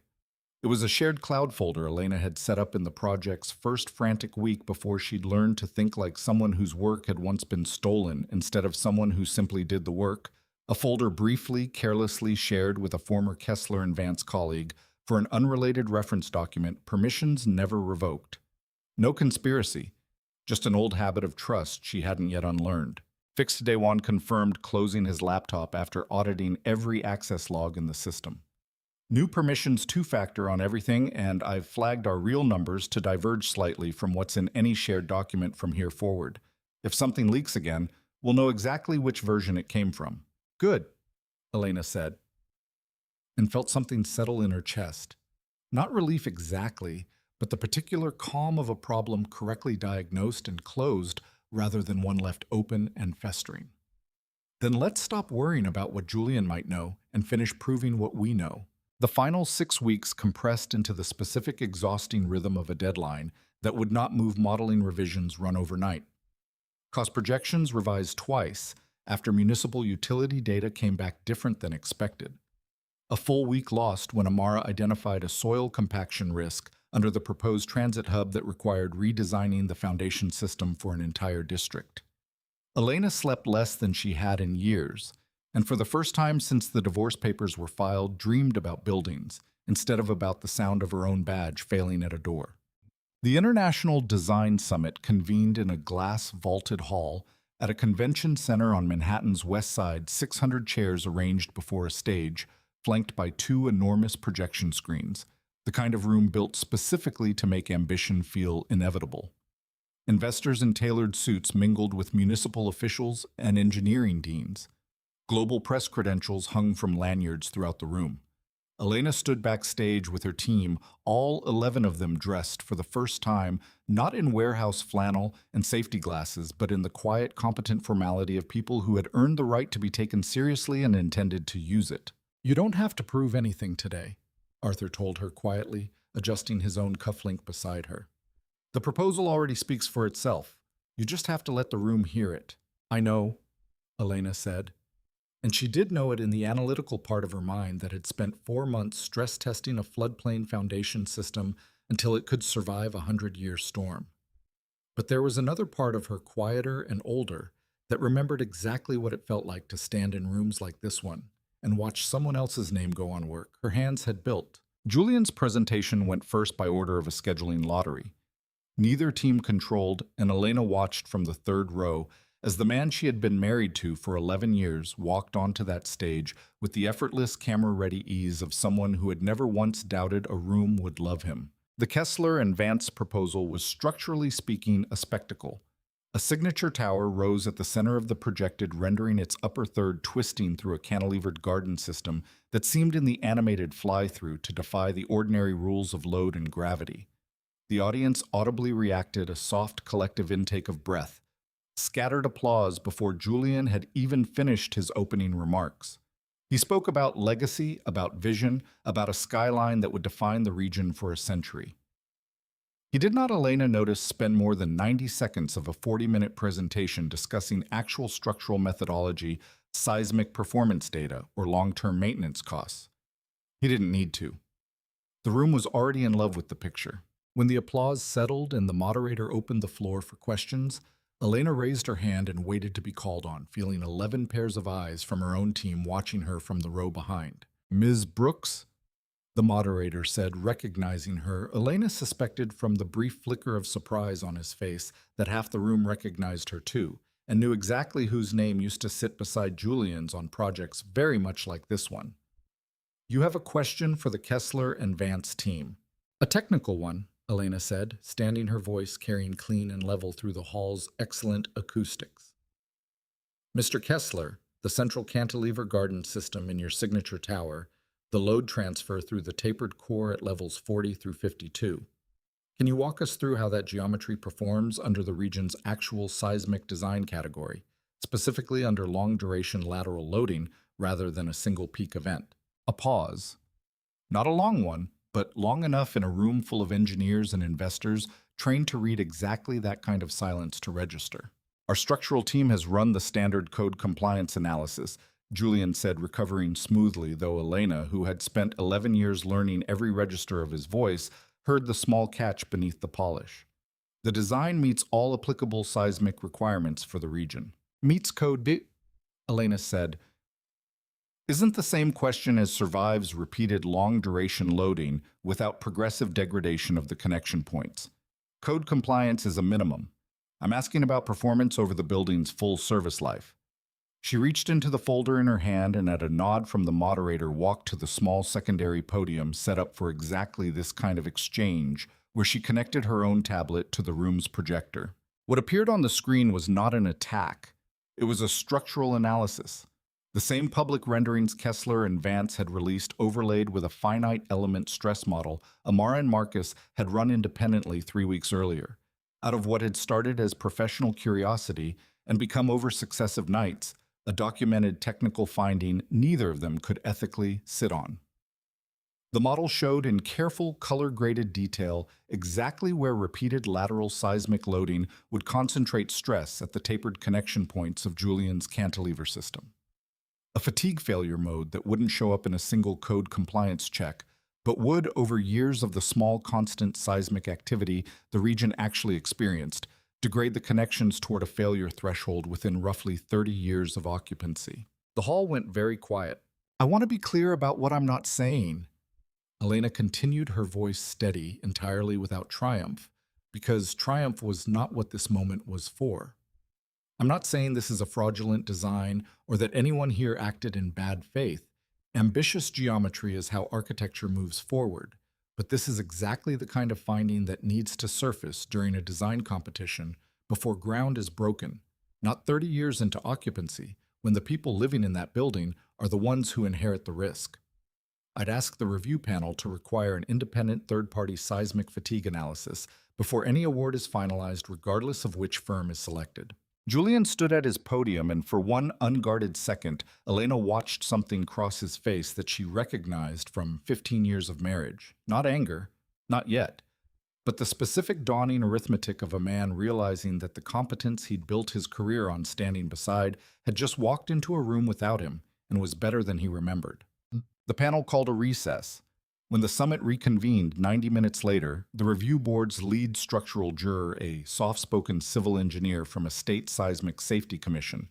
It was a shared cloud folder Elena had set up in the project's first frantic week before she'd learned to think like someone whose work had once been stolen instead of someone who simply did the work, a folder briefly, carelessly shared with a former Kessler and Vance colleague for an unrelated reference document, permissions never revoked. No conspiracy, just an old habit of trust she hadn't yet unlearned. Fixed Daewon confirmed, closing his laptop after auditing every access log in the system. New permissions two-factor on everything, and I've flagged our real numbers to diverge slightly from what's in any shared document from here forward. If something leaks again, we'll know exactly which version it came from. Good, Elena said, and felt something settle in her chest. Not relief exactly, but the particular calm of a problem correctly diagnosed and closed rather than one left open and festering. Then let's stop worrying about what Julian might know and finish proving what we know. The final 6 weeks compressed into the specific exhausting rhythm of a deadline that would not move modeling revisions run overnight. Cost projections revised twice after municipal utility data came back different than expected. A full week lost when Amara identified a soil compaction risk under the proposed transit hub that required redesigning the foundation system for an entire district. Elena slept less than she had in years, and for the first time since the divorce papers were filed, dreamed about buildings, instead of about the sound of her own badge failing at a door. The International Design Summit convened in a glass-vaulted hall at a convention center on Manhattan's West Side, 600 chairs arranged before a stage, flanked by two enormous projection screens, the kind of room built specifically to make ambition feel inevitable. Investors in tailored suits mingled with municipal officials and engineering deans. Global press credentials hung from lanyards throughout the room. Elena stood backstage with her team, all 11 of them dressed for the first time, not in warehouse flannel and safety glasses, but in the quiet, competent formality of people who had earned the right to be taken seriously and intended to use it. "You don't have to prove anything today," Arthur told her quietly, adjusting his own cufflink beside her. "The proposal already speaks for itself. You just have to let the room hear it." "I know," Elena said. And she did know it in the analytical part of her mind that had spent 4 months stress testing a floodplain foundation system until it could survive a 100-year storm. But there was another part of her, quieter and older, that remembered exactly what it felt like to stand in rooms like this one and watch someone else's name go on work her hands had built. Julian's presentation went first by order of a scheduling lottery. Neither team controlled, and Elena watched from the third row as the man she had been married to for 11 years walked onto that stage with the effortless, camera-ready ease of someone who had never once doubted a room would love him. The Kessler and Vance proposal was, structurally speaking, a spectacle. A signature tower rose at the center of the projected, rendering its upper third twisting through a cantilevered garden system that seemed in the animated fly-through to defy the ordinary rules of load and gravity. The audience audibly reacted, a soft collective intake of breath, scattered applause before Julian had even finished his opening remarks. He spoke about legacy, about vision, about a skyline that would define the region for a century. He did not, Elena noticed, spend more than 90 seconds of a 40-minute presentation discussing actual structural methodology, seismic performance data, or long-term maintenance costs. He didn't need to. The room was already in love with the picture. When the applause settled and the moderator opened the floor for questions, Elena raised her hand and waited to be called on, feeling 11 pairs of eyes from her own team watching her from the row behind. "Ms. Brooks?" the moderator said, recognizing her. Elena suspected from the brief flicker of surprise on his face that half the room recognized her too, and knew exactly whose name used to sit beside Julian's on projects very much like this one. "You have a question for the Kessler and Vance team." "A technical one," Elena said, standing her voice carrying clean and level through the hall's excellent acoustics. "Mr. Kessler, the central cantilever garden system in your signature tower, the load transfer through the tapered core at levels 40 through 52. Can you walk us through how that geometry performs under the region's actual seismic design category, specifically under long-duration lateral loading rather than a single peak event?" A pause. Not a long one, but long enough in a room full of engineers and investors trained to read exactly that kind of silence to register. "Our structural team has run the standard code compliance analysis," Julian said, recovering smoothly, though Elena, who had spent 11 years learning every register of his voice, heard the small catch beneath the polish. "The design meets all applicable seismic requirements for the region." "Meets code B," Elena said. "Isn't the same question as survives repeated long-duration loading without progressive degradation of the connection points. Code compliance is a minimum. I'm asking about performance over the building's full service life." She reached into the folder in her hand and, at a nod from the moderator, walked to the small secondary podium set up for exactly this kind of exchange, where she connected her own tablet to the room's projector. What appeared on the screen was not an attack. It was a structural analysis. The same public renderings Kessler and Vance had released, overlaid with a finite element stress model Amara and Marcus had run independently 3 weeks earlier. Out of what had started as professional curiosity and become, over successive nights, a documented technical finding neither of them could ethically sit on. The model showed in careful, color-graded detail exactly where repeated lateral seismic loading would concentrate stress at the tapered connection points of Julian's cantilever system. a fatigue failure mode that wouldn't show up in a single code compliance check, but would, over years of the small constant seismic activity the region actually experienced, degrade the connections toward a failure threshold within roughly 30 years of occupancy. The hall went very quiet. I want to be clear about what I'm not saying. Elena continued, her voice steady, entirely without triumph, because triumph was not what this moment was for. I'm not saying this is a fraudulent design or that anyone here acted in bad faith. Ambitious geometry is how architecture moves forward, but this is exactly the kind of finding that needs to surface during a design competition before ground is broken, not 30 years into occupancy, when the people living in that building are the ones who inherit the risk. I'd ask the review panel to require an independent third-party seismic fatigue analysis before any award is finalized, regardless of which firm is selected. Julian stood at his podium, and for one unguarded second, Elena watched something cross his face that she recognized from 15 years of marriage. Not anger, not yet, but the specific dawning arithmetic of a man realizing that the competence he'd built his career on standing beside had just walked into a room without him and was better than he remembered. The panel called a recess. When the summit reconvened 90 minutes later, the review board's lead structural juror, a soft-spoken civil engineer from a state seismic safety commission,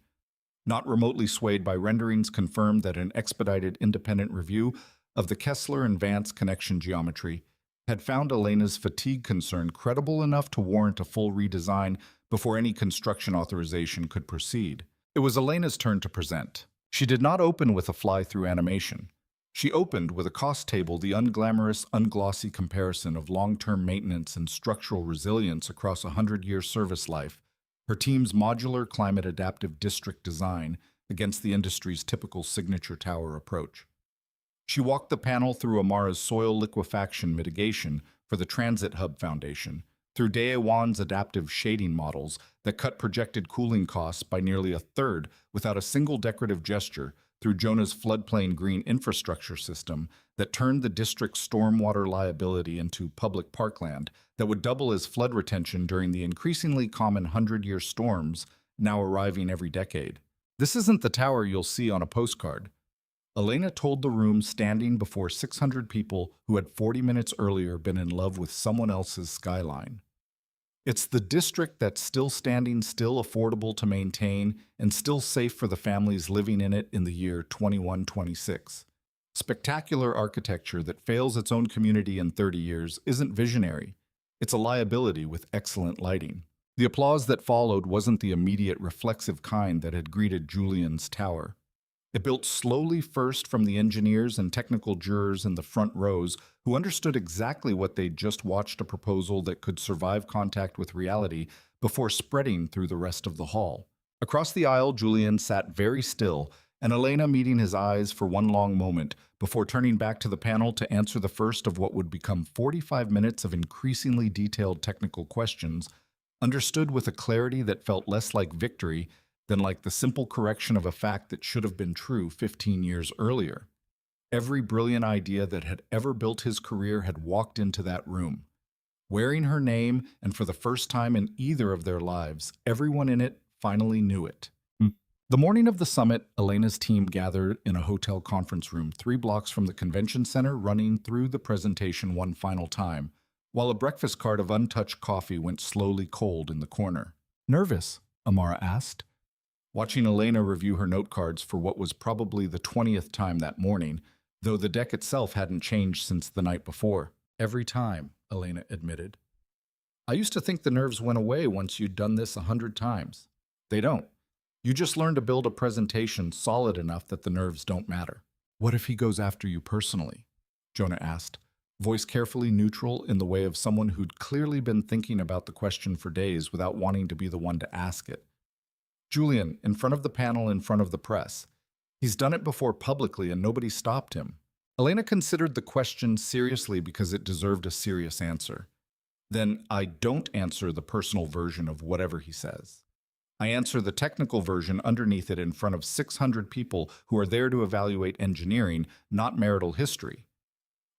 not remotely swayed by renderings, confirmed that an expedited independent review of the Kessler and Vance connection geometry had found Elena's fatigue concern credible enough to warrant a full redesign before any construction authorization could proceed. It was Elena's turn to present. She did not open with a fly-through animation. She opened with a cost table, the unglamorous, unglossy comparison of long-term maintenance and structural resilience across a 100-year service life, her team's modular climate-adaptive district design against the industry's typical signature tower approach. She walked the panel through Amara's soil liquefaction mitigation for the Transit Hub Foundation, through Daewon's adaptive shading models that cut projected cooling costs by nearly a third without a single decorative gesture, through Jonah's floodplain green infrastructure system that turned the district's stormwater liability into public parkland that would double as flood retention during the increasingly common 100-year storms now arriving every decade. This isn't the tower you'll see on a postcard. Elena told the room standing before 600 people who had 40 minutes earlier been in love with someone else's skyline. It's the district that's still standing, still affordable to maintain, and still safe for the families living in it in the year 2126. Spectacular architecture that fails its own community in 30 years isn't visionary. It's a liability with excellent lighting. The applause that followed wasn't the immediate reflexive kind that had greeted Julian's tower. It built slowly, first from the engineers and technical jurors in the front rows who understood exactly what they'd just watched, a proposal that could survive contact with reality, before spreading through the rest of the hall. Across the aisle, Julian sat very still, and Elena meeting his eyes for one long moment before turning back to the panel to answer the first of what would become 45 minutes of increasingly detailed technical questions, understood with a clarity that felt less like victory than like the simple correction of a fact that should have been true 15 years earlier. Every brilliant idea that had ever built his career had walked into that room, wearing her name, and for the first time in either of their lives, everyone in it finally knew it. The morning of the summit, Elena's team gathered in a hotel conference room 3 blocks from the convention center, running through the presentation one final time, while a breakfast cart of untouched coffee went slowly cold in the corner. "Nervous?" Amara asked, watching Elena review her note cards for what was probably the 20th time that morning, though the deck itself hadn't changed since the night before. "Every time," Elena admitted. "I used to think the nerves went away once you'd done this 100 times. They don't. You just learn to build a presentation solid enough that the nerves don't matter." "What if he goes after you personally?" Jonah asked, voice carefully neutral in the way of someone who'd clearly been thinking about the question for days without wanting to be the one to ask it. Julian, in front of the panel, in front of the press. He's done it before publicly and nobody stopped him. Elena considered the question seriously because it deserved a serious answer. "Then I don't answer the personal version of whatever he says. I answer the technical version underneath it in front of 600 people who are there to evaluate engineering, not marital history."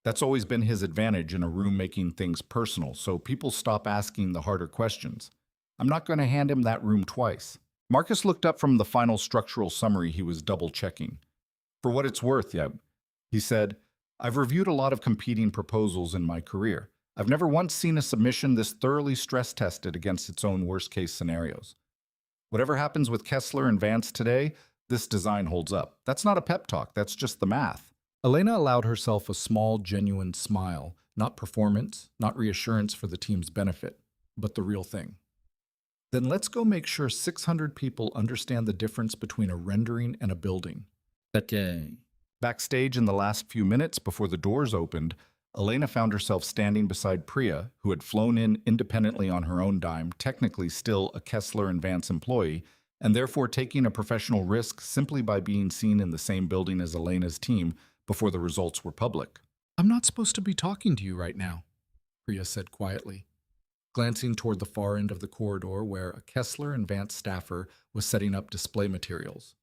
That's always been his advantage in a room, making things personal, so people stop asking the harder questions. I'm not going to hand him that room twice. Marcus looked up from the final structural summary he was double-checking. For what it's worth, yeah, he said, I've reviewed a lot of competing proposals in my career. I've never once seen a submission this thoroughly stress tested against its own worst case scenarios. Whatever happens with Kessler and Vance today, this design holds up. That's not a pep talk, that's just the math. Elena allowed herself a small, genuine smile, not performance, not reassurance for the team's benefit, but the real thing. Then let's go make sure 600 people understand the difference between a rendering and a building. Okay. Backstage in the last few minutes before the doors opened, Elena found herself standing beside Priya, who had flown in independently on her own dime, technically still a Kessler and Vance employee, and therefore taking a professional risk simply by being seen in the same building as Elena's team before the results were public. I'm not supposed to be talking to you right now, Priya said quietly, glancing toward the far end of the corridor where a Kessler and Vance staffer was setting up display materials.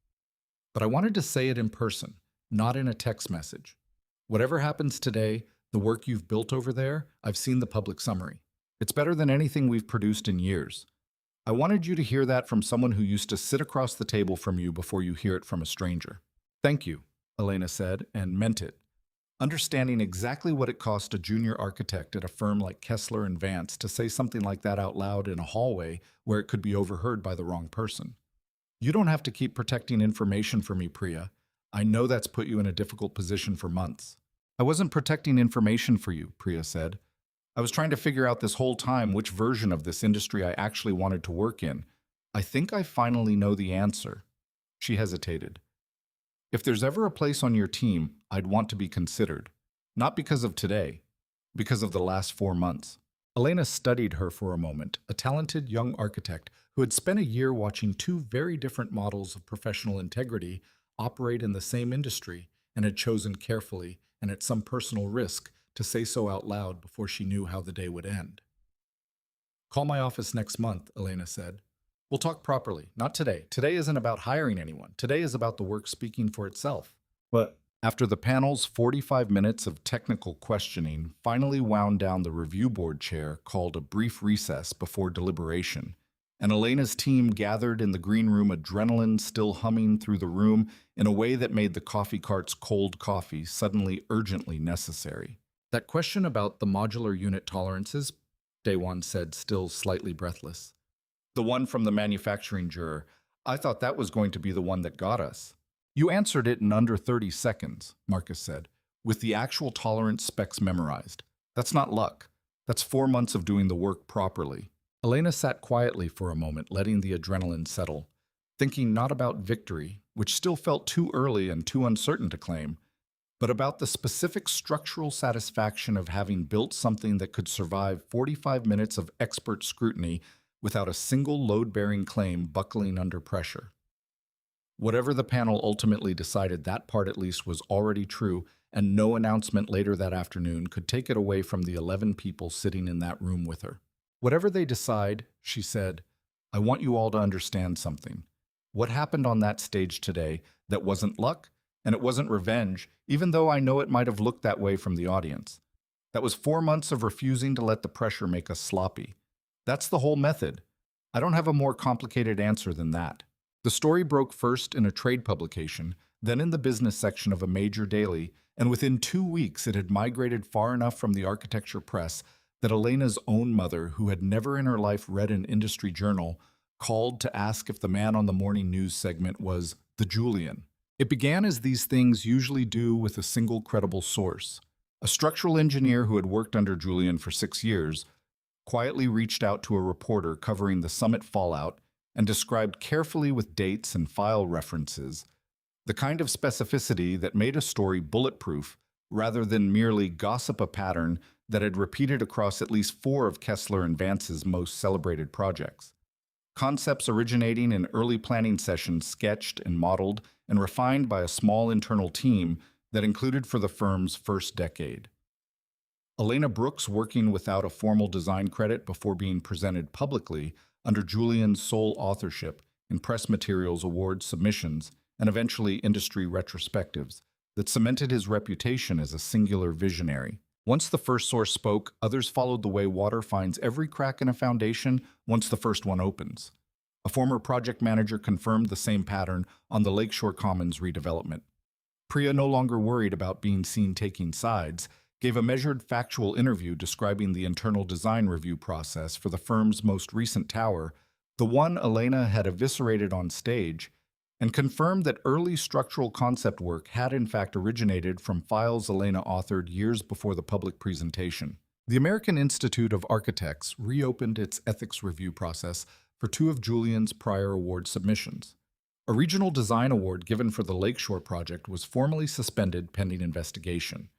But I wanted to say it in person, not in a text message. Whatever happens today, the work you've built over there, I've seen the public summary. It's better than anything we've produced in years. I wanted you to hear that from someone who used to sit across the table from you before you hear it from a stranger. Thank you, Elena said, and meant it. Understanding exactly what it cost a junior architect at a firm like Kessler and Vance to say something like that out loud in a hallway where it could be overheard by the wrong person. You don't have to keep protecting information for me, Priya. I know that's put you in a difficult position for months. I wasn't protecting information for you, Priya said. I was trying to figure out this whole time which version of this industry I actually wanted to work in. I think I finally know the answer. She hesitated. If there's ever a place on your team, I'd want to be considered. Not because of today, because of the last 4 months. Elena studied her for a moment, a talented young architect who had spent a year watching two very different models of professional integrity operate in the same industry and had chosen carefully and at some personal risk to say so out loud before she knew how the day would end. Call my office next month, Elena said. We'll talk properly, not today. Today isn't about hiring anyone. Today is about the work speaking for itself. But after the panel's 45 minutes of technical questioning finally wound down the review board chair called a brief recess before deliberation, and Elena's team gathered in the green room, adrenaline still humming through the room in a way that made the coffee cart's cold coffee suddenly urgently necessary. That question about the modular unit tolerances, Daewon said, still slightly breathless. The one from the manufacturing juror. I thought that was going to be the one that got us. You answered it in under 30 seconds, Marcus said, with the actual tolerance specs memorized. That's not luck. That's 4 months of doing the work properly. Elena sat quietly for a moment, letting the adrenaline settle, thinking not about victory, which still felt too early and too uncertain to claim, but about the specific structural satisfaction of having built something that could survive 45 minutes of expert scrutiny without a single load-bearing claim buckling under pressure. Whatever the panel ultimately decided, that part at least was already true, and no announcement later that afternoon could take it away from the 11 people sitting in that room with her. Whatever they decide, she said, I want you all to understand something. What happened on that stage today, that wasn't luck, and it wasn't revenge, even though I know it might have looked that way from the audience. That was 4 months of refusing to let the pressure make us sloppy. That's the whole method. I don't have a more complicated answer than that. The story broke first in a trade publication, then in the business section of a major daily, and within 2 weeks it had migrated far enough from the architecture press that Elena's own mother, who had never in her life read an industry journal, called to ask if the man on the morning news segment was the Julian. It began as these things usually do, with a single credible source. A structural engineer who had worked under Julian for 6 years quietly reached out to a reporter covering the summit fallout and described carefully with dates and file references the kind of specificity that made a story bulletproof rather than merely gossip a pattern that had repeated across at least 4 of Kessler and Vance's most celebrated projects. Concepts originating in early planning sessions sketched and modeled and refined by a small internal team that included for the firm's first decade. Elena Brooks working without a formal design credit before being presented publicly under Julian's sole authorship in press materials award submissions and eventually industry retrospectives that cemented his reputation as a singular visionary. Once the first source spoke, others followed the way water finds every crack in a foundation once the first one opens. A former project manager confirmed the same pattern on the Lakeshore Commons redevelopment. Priya, no longer worried about being seen taking sides, gave a measured factual interview describing the internal design review process for the firm's most recent tower, the one Elena had eviscerated on stage, and confirmed that early structural concept work had in fact originated from files Elena authored years before the public presentation. The American Institute of Architects reopened its ethics review process for two of Julian's prior award submissions. A regional design award given for the Lakeshore project was formally suspended pending investigation.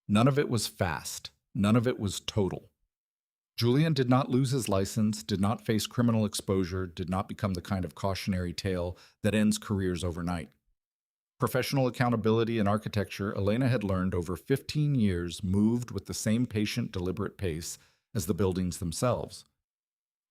None of it was fast. None of it was total. Julian did not lose his license, did not face criminal exposure, did not become the kind of cautionary tale that ends careers overnight. Professional accountability in architecture, Elena had learned over 15 years, moved with the same patient, deliberate pace as the buildings themselves.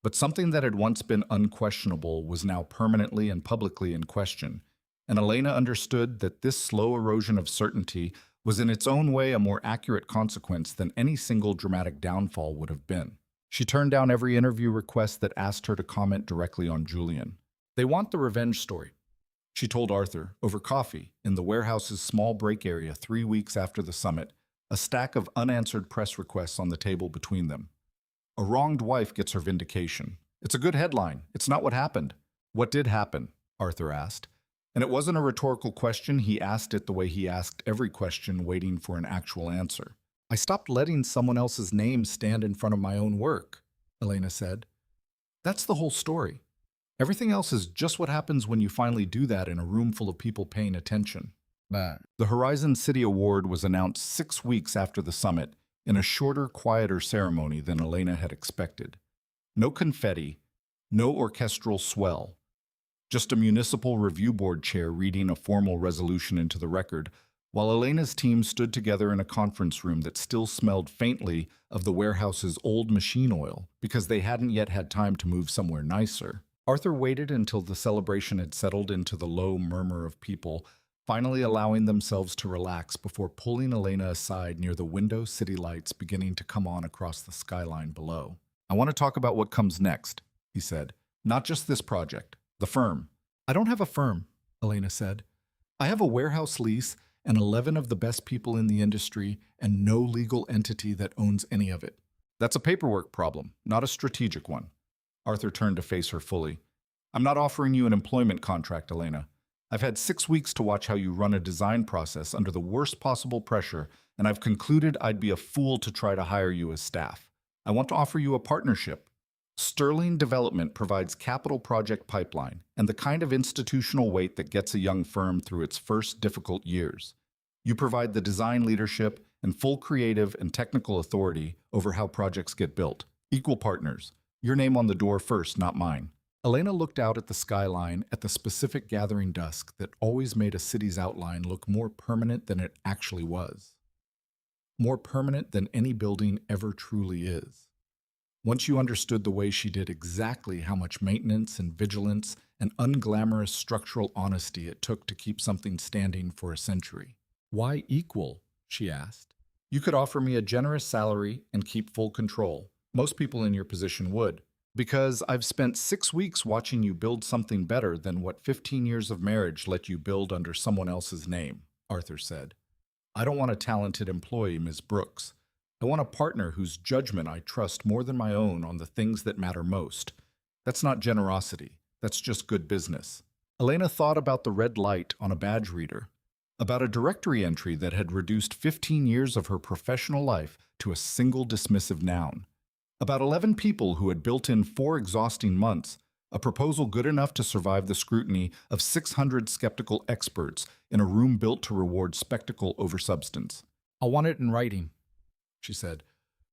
But something that had once been unquestionable was now permanently and publicly in question, and Elena understood that this slow erosion of certainty was in its own way a more accurate consequence than any single dramatic downfall would have been. She turned down every interview request that asked her to comment directly on Julian. "They want the revenge story," she told Arthur, over coffee, in the warehouse's small break area 3 weeks after the summit, a stack of unanswered press requests on the table between them. "A wronged wife gets her vindication. It's a good headline. It's not what happened." "What did happen?" Arthur asked. And it wasn't a rhetorical question. He asked it the way he asked every question, waiting for an actual answer. "I stopped letting someone else's name stand in front of my own work," Elena said. "That's the whole story. Everything else is just what happens when you finally do that in a room full of people paying attention." The Horizon City Award was announced 6 weeks after the summit, in a shorter, quieter ceremony than Elena had expected. No confetti, no orchestral swell. Just a municipal review board chair reading a formal resolution into the record, while Elena's team stood together in a conference room that still smelled faintly of the warehouse's old machine oil because they hadn't yet had time to move somewhere nicer. Arthur waited until the celebration had settled into the low murmur of people, finally allowing themselves to relax before pulling Elena aside near the window city lights beginning to come on across the skyline below. "I want to talk about what comes next," he said. "Not just this project. The firm." "I don't have a firm," Elena said. "I have a warehouse lease and 11 of the best people in the industry and no legal entity that owns any of it." "That's a paperwork problem, not a strategic one." Arthur turned to face her fully. "I'm not offering you an employment contract, Elena. I've had 6 weeks to watch how you run a design process under the worst possible pressure, and I've concluded I'd be a fool to try to hire you as staff. I want to offer you a partnership. Sterling Development provides capital project pipeline and the kind of institutional weight that gets a young firm through its first difficult years. You provide the design leadership and full creative and technical authority over how projects get built. Equal partners. Your name on the door first, not mine." Elena looked out at the skyline, at the specific gathering dusk that always made a city's outline look more permanent than it actually was. More permanent than any building ever truly is. Once you understood the way she did exactly how much maintenance and vigilance and unglamorous structural honesty it took to keep something standing for a century. "Why equal?" she asked. "You could offer me a generous salary and keep full control. Most people in your position would. Because I've spent 6 weeks watching you build something better than what 15 years of marriage let you build under someone else's name," Arthur said. "I don't want a talented employee, Ms. Brooks. I want a partner whose judgment I trust more than my own on the things that matter most. That's not generosity. That's just good business." Elena thought about the red light on a badge reader, about a directory entry that had reduced 15 years of her professional life to a single dismissive noun, about 11 people who had built in 4 exhausting months, a proposal good enough to survive the scrutiny of 600 skeptical experts in a room built to reward spectacle over substance. "I want it in writing," she said,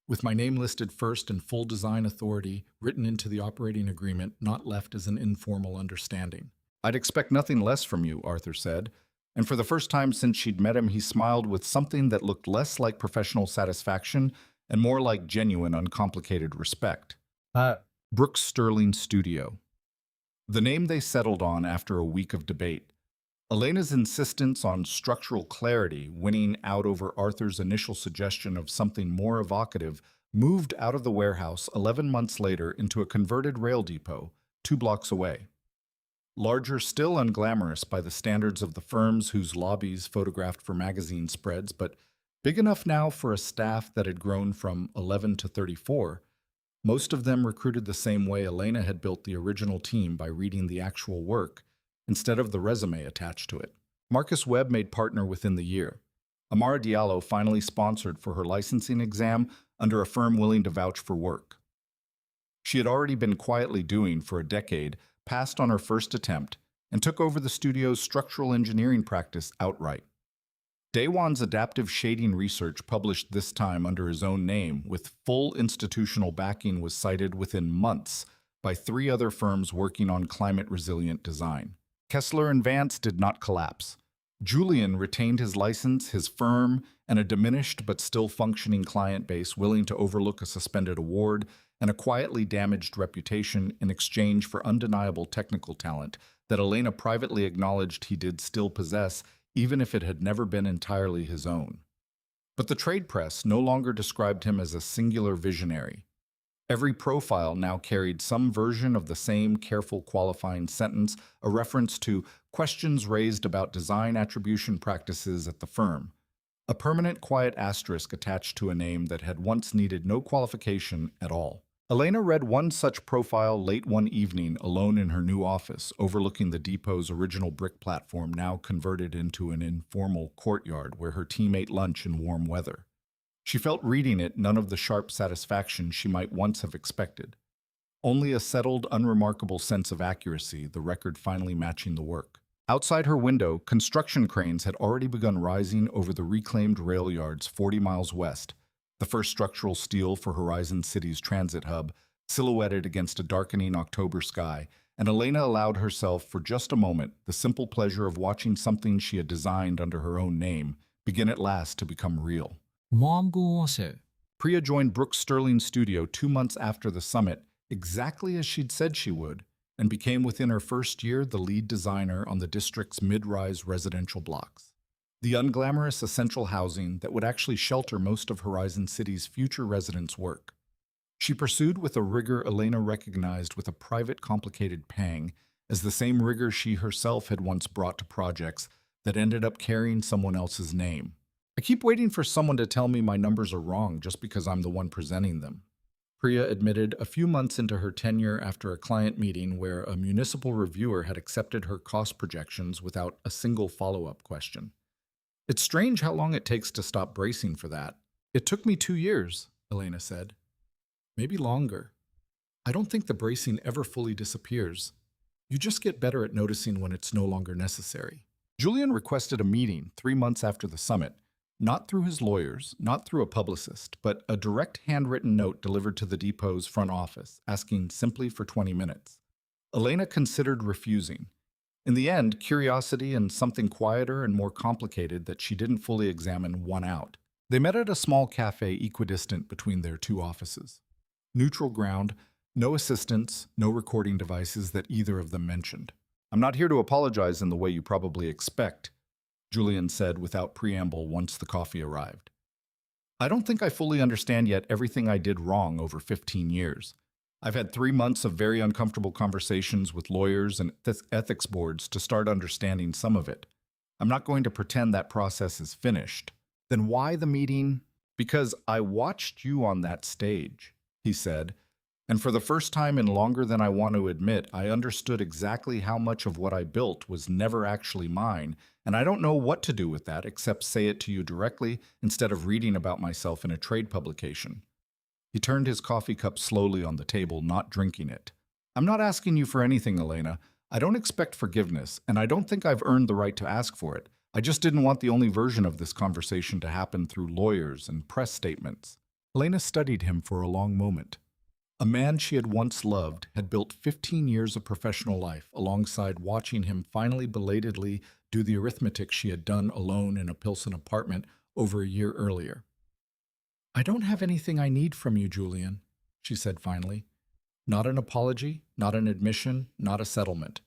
"with my name listed first and full design authority written into the operating agreement, not left as an informal understanding." "I'd expect nothing less from you," Arthur said, and for the first time since she'd met him, he smiled with something that looked less like professional satisfaction and more like genuine, uncomplicated respect. Brooks Sterling Studio. The name they settled on after a week of debate. Elena's insistence on structural clarity, winning out over Arthur's initial suggestion of something more evocative, moved out of the warehouse 11 months later into a converted rail depot 2 blocks away. larger, still unglamorous by the standards of the firms whose lobbies photographed for magazine spreads, but big enough now for a staff that had grown from 11 to 34. Most of them recruited the same way Elena had built the original team, by reading the actual work instead of the resume attached to it. Marcus Webb made partner within the year. Amara Diallo finally sponsored for her licensing exam under a firm willing to vouch for work she had already been quietly doing for a decade, passed on her first attempt, and took over the studio's structural engineering practice outright. Daewon's adaptive shading research, published this time under his own name, with full institutional backing, was cited within months by 3 other firms working on climate-resilient design. Kessler and Vance did not collapse. Julian retained his license, his firm, and a diminished but still functioning client base willing to overlook a suspended award and a quietly damaged reputation in exchange for undeniable technical talent that Elena privately acknowledged he did still possess, even if it had never been entirely his own. But the trade press no longer described him as a singular visionary. Every profile now carried some version of the same careful qualifying sentence, a reference to questions raised about design attribution practices at the firm, a permanent quiet asterisk attached to a name that had once needed no qualification at all. Elena read one such profile late one evening, alone in her new office, overlooking the depot's original brick platform, now converted into an informal courtyard where her team ate lunch in warm weather. She felt reading it none of the sharp satisfaction she might once have expected. Only a settled, unremarkable sense of accuracy, the record finally matching the work. Outside her window, construction cranes had already begun rising over the reclaimed rail yards 40 miles west, the first structural steel for Horizon City's transit hub, silhouetted against a darkening October sky, and Elena allowed herself for just a moment the simple pleasure of watching something she had designed under her own name begin at last to become real. Priya joined Brooks Sterling's studio 2 months after the summit, exactly as she'd said she would, and became within her first year the lead designer on the district's mid-rise residential blocks. The unglamorous essential housing that would actually shelter most of Horizon City's future residents' work. She pursued with a rigor Elena recognized with a private, complicated pang, as the same rigor she herself had once brought to projects that ended up carrying someone else's name. I keep waiting for someone to tell me my numbers are wrong just because I'm the one presenting them, Priya admitted a few months into her tenure after a client meeting where a municipal reviewer had accepted her cost projections without a single follow-up question. It's strange how long it takes to stop bracing for that. It took me 2 years, Elena said. Maybe longer. I don't think the bracing ever fully disappears. You just get better at noticing when it's no longer necessary. Julian requested a meeting 3 months after the summit, not through his lawyers, not through a publicist, but a direct handwritten note delivered to the depot's front office, asking simply for 20 minutes. Elena considered refusing. In the end, curiosity and something quieter and more complicated that she didn't fully examine won out. They met at a small cafe equidistant between their 2 offices. Neutral ground, no assistants, no recording devices that either of them mentioned. I'm not here to apologize in the way you probably expect, Julian said without preamble once the coffee arrived. I don't think I fully understand yet everything I did wrong over 15 years. I've had 3 months of very uncomfortable conversations with lawyers and ethics boards to start understanding some of it. I'm not going to pretend that process is finished. Then why the meeting? Because I watched you on that stage, he said, and for the first time in longer than I want to admit, I understood exactly how much of what I built was never actually mine, and I don't know what to do with that except say it to you directly instead of reading about myself in a trade publication. He turned his coffee cup slowly on the table, not drinking it. I'm not asking you for anything, Elena. I don't expect forgiveness, and I don't think I've earned the right to ask for it. I just didn't want the only version of this conversation to happen through lawyers and press statements. Elena studied him for a long moment. A man she had once loved had built 15 years of professional life alongside watching him finally belatedly do the arithmetic she had done alone in a Pilsen apartment over a year earlier. I don't have anything I need from you, Julian, she said finally. Not an apology, not an admission, not a settlement.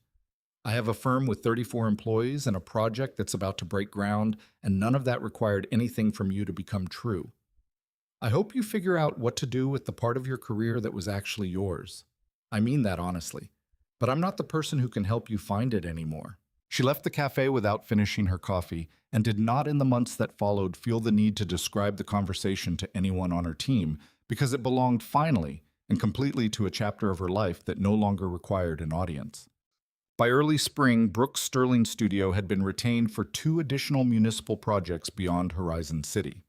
I have a firm with 34 employees and a project that's about to break ground, and none of that required anything from you to become true. I hope you figure out what to do with the part of your career that was actually yours. I mean that honestly. but I'm not the person who can help you find it anymore. She left the cafe without finishing her coffee and did not in the months that followed feel the need to describe the conversation to anyone on her team because it belonged finally and completely to a chapter of her life that no longer required an audience. By early spring, Brooks' Sterling studio had been retained for 2 additional municipal projects beyond Horizon City.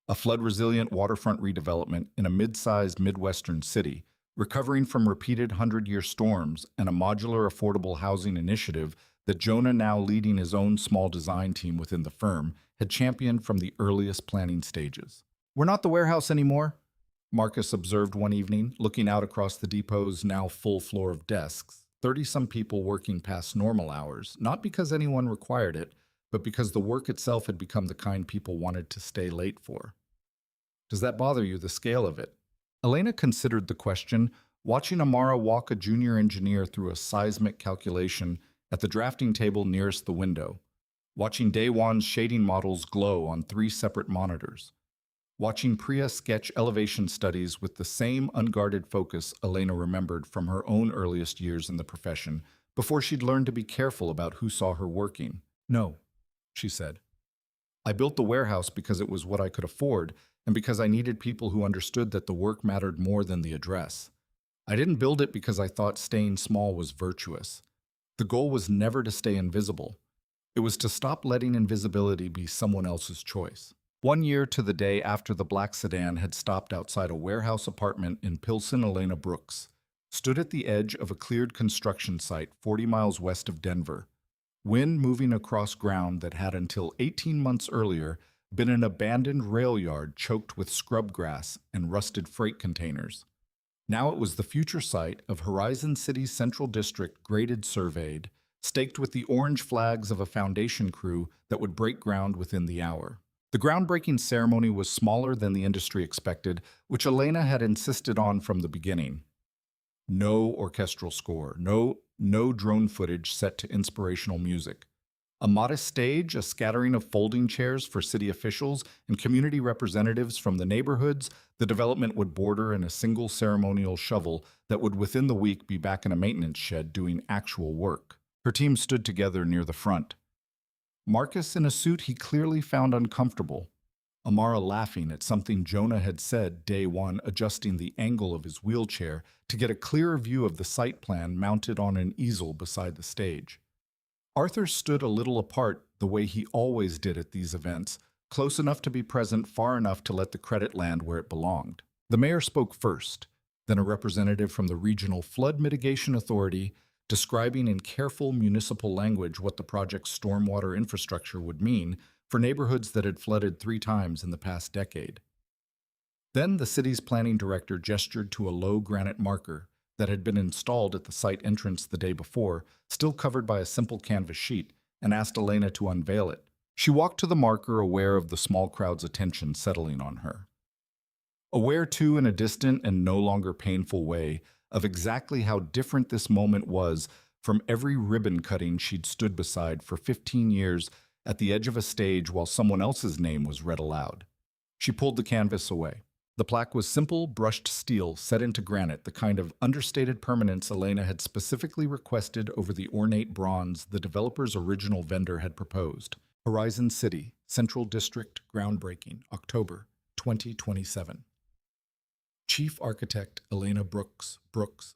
A flood-resilient waterfront redevelopment in a mid-sized Midwestern city, recovering from repeated 100-year storms, and a modular affordable housing initiative that Jonah, now leading his own small design team within the firm, had championed from the earliest planning stages. "We're not the warehouse anymore," Marcus observed one evening, looking out across the depot's now full floor of desks, 30-some people working past normal hours, not because anyone required it, but because the work itself had become the kind people wanted to stay late for. "Does that bother you, the scale of it?" Elena considered the question, watching Amara walk a junior engineer through a seismic calculation at the drafting table nearest the window, watching Day One's shading models glow on 3 separate monitors, watching Priya sketch elevation studies with the same unguarded focus Elena remembered from her own earliest years in the profession before she'd learned to be careful about who saw her working. "No," she said. "I built the warehouse because it was what I could afford and because I needed people who understood that the work mattered more than the address. I didn't build it because I thought staying small was virtuous. The goal was never to stay invisible. It was to stop letting invisibility be someone else's choice." 1 year to the day after the black sedan had stopped outside a warehouse apartment in Pilsen, Elena Brooks stood at the edge of a cleared construction site 40 miles west of Denver, wind moving across ground that had until 18 months earlier been an abandoned rail yard choked with scrub grass and rusted freight containers. Now it was the future site of Horizon City's Central District, graded, surveyed, staked with the orange flags of a foundation crew that would break ground within the hour. The groundbreaking ceremony was smaller than the industry expected, which Elena had insisted on from the beginning. No orchestral score, no drone footage set to inspirational music. A modest stage, a scattering of folding chairs for city officials and community representatives from the neighborhoods the development would border, and a single ceremonial shovel that would within the week be back in a maintenance shed doing actual work. Her team stood together near the front. Marcus in a suit he clearly found uncomfortable. Amara laughing at something Jonah had said Day One, adjusting the angle of his wheelchair to get a clearer view of the site plan mounted on an easel beside the stage. Arthur stood a little apart, the way he always did at these events, close enough to be present, far enough to let the credit land where it belonged. The mayor spoke first, then a representative from the Regional Flood Mitigation Authority, describing in careful municipal language what the project's stormwater infrastructure would mean for neighborhoods that had flooded 3 times in the past decade. Then the city's planning director gestured to a low granite marker that had been installed at the site entrance the day before, still covered by a simple canvas sheet, and asked Elena to unveil it. She walked to the marker, aware of the small crowd's attention settling on her. Aware, too, in a distant and no longer painful way, of exactly how different this moment was from every ribbon cutting she'd stood beside for 15 years at the edge of a stage while someone else's name was read aloud. She pulled the canvas away. The plaque was simple, brushed steel set into granite, the kind of understated permanence Elena had specifically requested over the ornate bronze the developer's original vendor had proposed. Horizon City, Central District, groundbreaking, October 2027. Chief Architect Elena Brooks,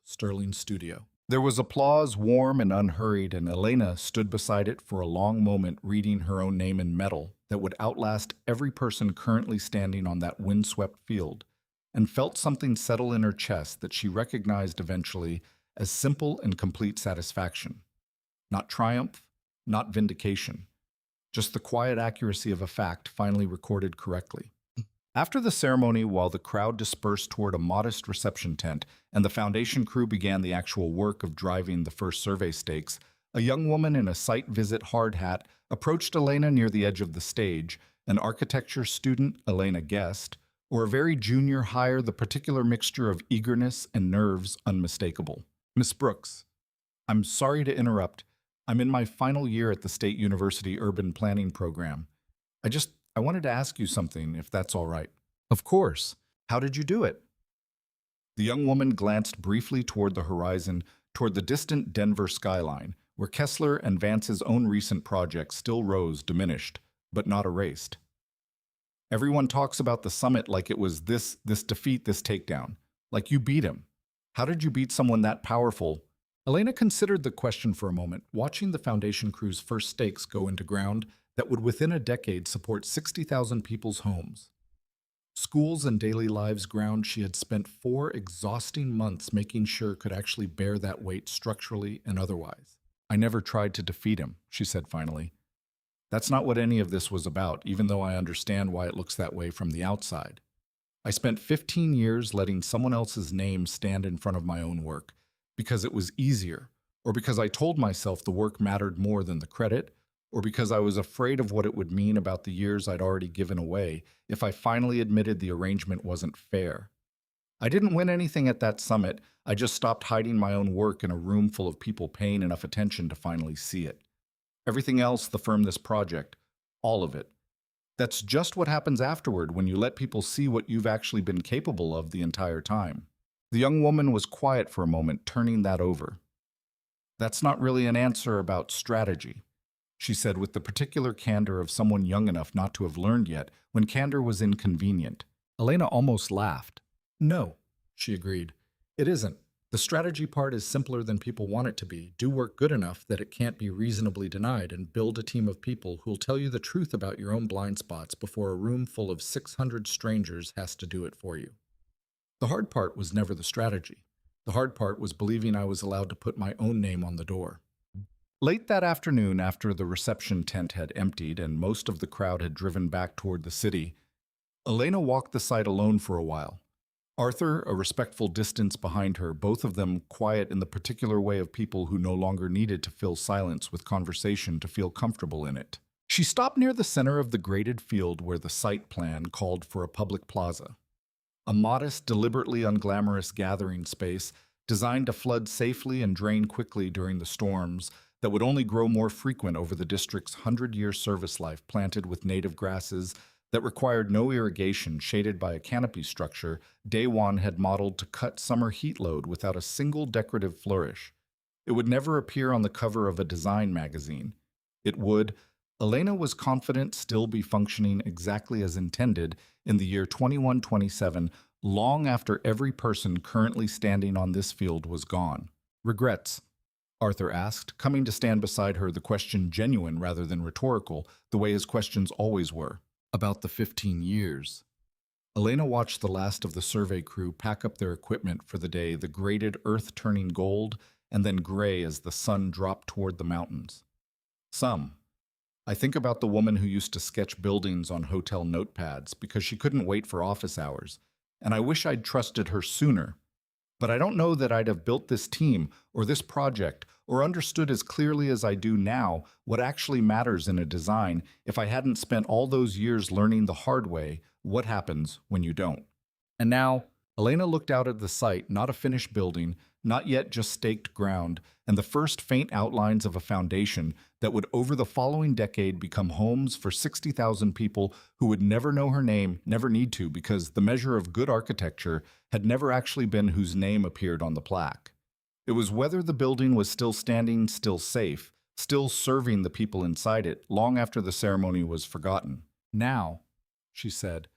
Sterling Studio. There was applause, warm and unhurried, and Elena stood beside it for a long moment, reading her own name in metal that would outlast every person currently standing on that windswept field, and felt something settle in her chest that she recognized eventually as simple and complete satisfaction. Not triumph, not vindication, just the quiet accuracy of a fact finally recorded correctly. After the ceremony, while the crowd dispersed toward a modest reception tent and the foundation crew began the actual work of driving the first survey stakes, a young woman in a site visit hard hat approached Elena near the edge of the stage. An architecture student, Elena guessed, or a very junior hire, the particular mixture of eagerness and nerves unmistakable. "Miss Brooks, I'm sorry to interrupt. I'm in my final year at the State University Urban Planning Program. I wanted to ask you something, if that's all right." "Of course. How did you do it?" The young woman glanced briefly toward the horizon, toward the distant Denver skyline, where Kessler and Vance's own recent project still rose diminished, but not erased. Everyone talks about the summit like it was this defeat, this takedown. Like you beat him. How did you beat someone that powerful? Elena considered the question for a moment, watching the Foundation crew's first stakes go into ground that would within a decade support 60,000 people's homes. Schools and daily lives ground she had spent 4 exhausting months making sure could actually bear that weight structurally and otherwise. I never tried to defeat him, she said finally. That's not what any of this was about, even though I understand why it looks that way from the outside. I spent 15 years letting someone else's name stand in front of my own work, because it was easier, or because I told myself the work mattered more than the credit, or because I was afraid of what it would mean about the years I'd already given away if I finally admitted the arrangement wasn't fair. I didn't win anything at that summit, I just stopped hiding my own work in a room full of people paying enough attention to finally see it. Everything else, the firm, this project, all of it. That's just what happens afterward when you let people see what you've actually been capable of the entire time. The young woman was quiet for a moment, turning that over. That's not really an answer about strategy, she said with the particular candor of someone young enough not to have learned yet when candor was inconvenient. Elena almost laughed. No, she agreed. It isn't. The strategy part is simpler than people want it to be. Do work good enough that it can't be reasonably denied and build a team of people who'll tell you the truth about your own blind spots before a room full of 600 strangers has to do it for you. The hard part was never the strategy. The hard part was believing I was allowed to put my own name on the door. Late that afternoon, after the reception tent had emptied and most of the crowd had driven back toward the city, Elena walked the site alone for a while. Arthur, a respectful distance behind her, both of them quiet in the particular way of people who no longer needed to fill silence with conversation to feel comfortable in it. She stopped near the center of the graded field where the site plan called for a public plaza. A modest, deliberately unglamorous gathering space designed to flood safely and drain quickly during the storms that would only grow more frequent over the district's 100-year service life, planted with native grasses that required no irrigation, shaded by a canopy structure Daewon had modeled to cut summer heat load without a single decorative flourish. It would never appear on the cover of a design magazine. It would, Elena was confident, still be functioning exactly as intended in the year 2127, long after every person currently standing on this field was gone. Regrets? Arthur asked, coming to stand beside her, the question genuine rather than rhetorical, the way his questions always were. About the 15 years. Elena watched the last of the survey crew pack up their equipment for the day, the graded earth turning gold and then gray as the sun dropped toward the mountains. I think about the woman who used to sketch buildings on hotel notepads because she couldn't wait for office hours, and I wish I'd trusted her sooner. But I don't know that I'd have built this team or this project or understood as clearly as I do now what actually matters in a design if I hadn't spent all those years learning the hard way what happens when you don't. And now, Elena looked out at the site, not a finished building, not yet just staked ground, and the first faint outlines of a foundation that would over the following decade become homes for 60,000 people who would never know her name, never need to, because the measure of good architecture had never actually been whose name appeared on the plaque. It was whether the building was still standing, still safe, still serving the people inside it, long after the ceremony was forgotten. Now, she said,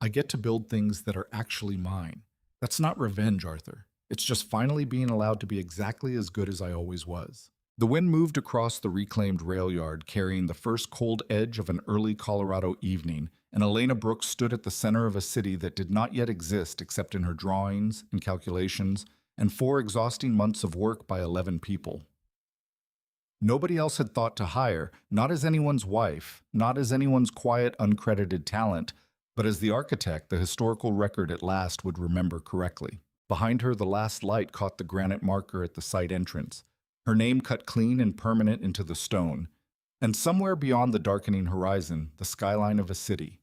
I get to build things that are actually mine. That's not revenge, Arthur. It's just finally being allowed to be exactly as good as I always was. The wind moved across the reclaimed rail yard, carrying the first cold edge of an early Colorado evening, and Elena Brooks stood at the center of a city that did not yet exist except in her drawings and calculations, and 4 exhausting months of work by 11 people. Nobody else had thought to hire, not as anyone's wife, not as anyone's quiet, uncredited talent, but as the architect the historical record at last would remember correctly. Behind her, the last light caught the granite marker at the site entrance, her name cut clean and permanent into the stone, and somewhere beyond the darkening horizon, the skyline of a city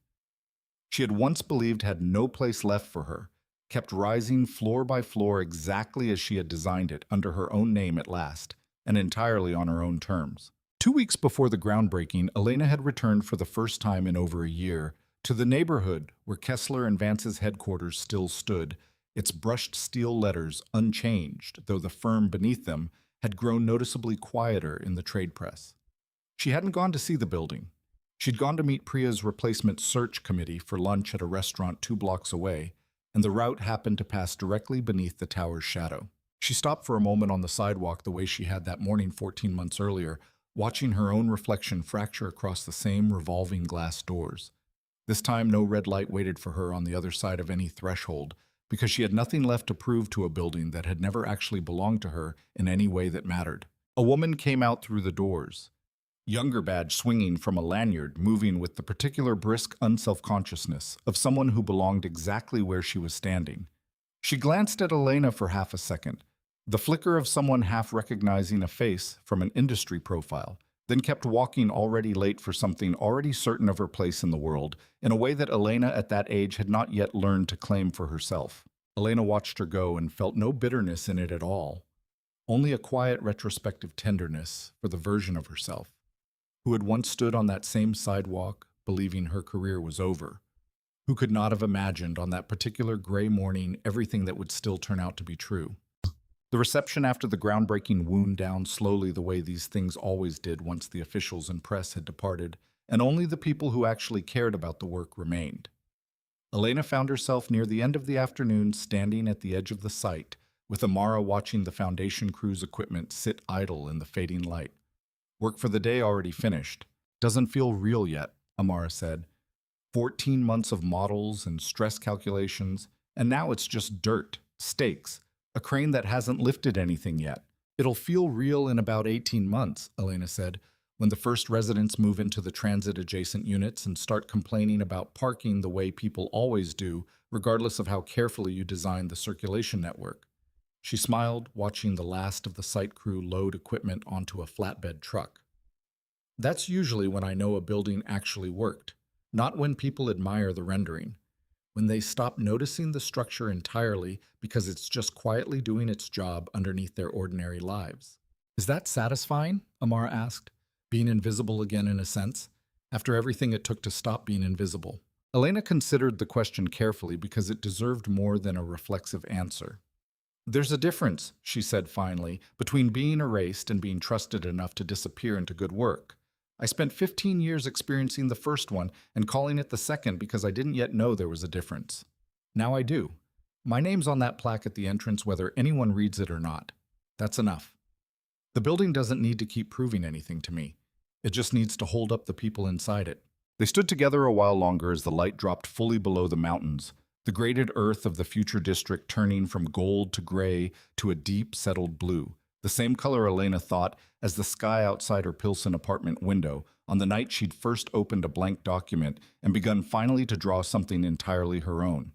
she had once believed had no place left for her, kept rising floor by floor exactly as she had designed it, under her own name at last, and entirely on her own terms. 2 weeks before the groundbreaking, Elena had returned for the first time in over a year to the neighborhood where Kessler and Vance's headquarters still stood, Its brushed steel letters unchanged, though the firm beneath them had grown noticeably quieter in the trade press. She hadn't gone to see the building. She'd gone to meet Priya's replacement search committee for lunch at a restaurant 2 blocks away, and the route happened to pass directly beneath the tower's shadow. She stopped for a moment on the sidewalk the way she had that morning 14 months earlier, watching her own reflection fracture across the same revolving glass doors. This time, no red light waited for her on the other side of any threshold, because she had nothing left to prove to a building that had never actually belonged to her in any way that mattered. A woman came out through the doors, younger badge swinging from a lanyard, moving with the particular brisk unself-consciousness of someone who belonged exactly where she was standing. She glanced at Elena for half a second, the flicker of someone half recognizing a face from an industry profile, then kept walking, already late for something, already certain of her place in the world, in a way that Elena at that age had not yet learned to claim for herself. Elena watched her go and felt no bitterness in it at all, only a quiet retrospective tenderness for the version of herself who had once stood on that same sidewalk, believing her career was over, who could not have imagined on that particular gray morning everything that would still turn out to be true. The reception after the groundbreaking wound down slowly the way these things always did once the officials and press had departed, and only the people who actually cared about the work remained. Elena found herself near the end of the afternoon standing at the edge of the site, with Amara watching the foundation crew's equipment sit idle in the fading light. Work for the day already finished. Doesn't feel real yet, Amara said. 14 months of models and stress calculations, and now it's just dirt, stakes, a crane that hasn't lifted anything yet. It'll feel real in about 18 months, Elena said, when the first residents move into the transit-adjacent units and start complaining about parking the way people always do, regardless of how carefully you design the circulation network. She smiled, watching the last of the site crew load equipment onto a flatbed truck. That's usually when I know a building actually worked, not when people admire the rendering. When they stop noticing the structure entirely because it's just quietly doing its job underneath their ordinary lives. Is that satisfying? Amara asked, being invisible again in a sense, after everything it took to stop being invisible. Elena considered the question carefully because it deserved more than a reflexive answer. There's a difference, she said finally, between being erased and being trusted enough to disappear into good work. I spent 15 years experiencing the first one and calling it the second because I didn't yet know there was a difference. Now I do. My name's on that plaque at the entrance whether anyone reads it or not. That's enough. The building doesn't need to keep proving anything to me. It just needs to hold up the people inside it. They stood together a while longer as the light dropped fully below the mountains, the graded earth of the future district turning from gold to gray to a deep, settled blue, the same color Elena thought as the sky outside her Pilsen apartment window on the night she'd first opened a blank document and begun finally to draw something entirely her own.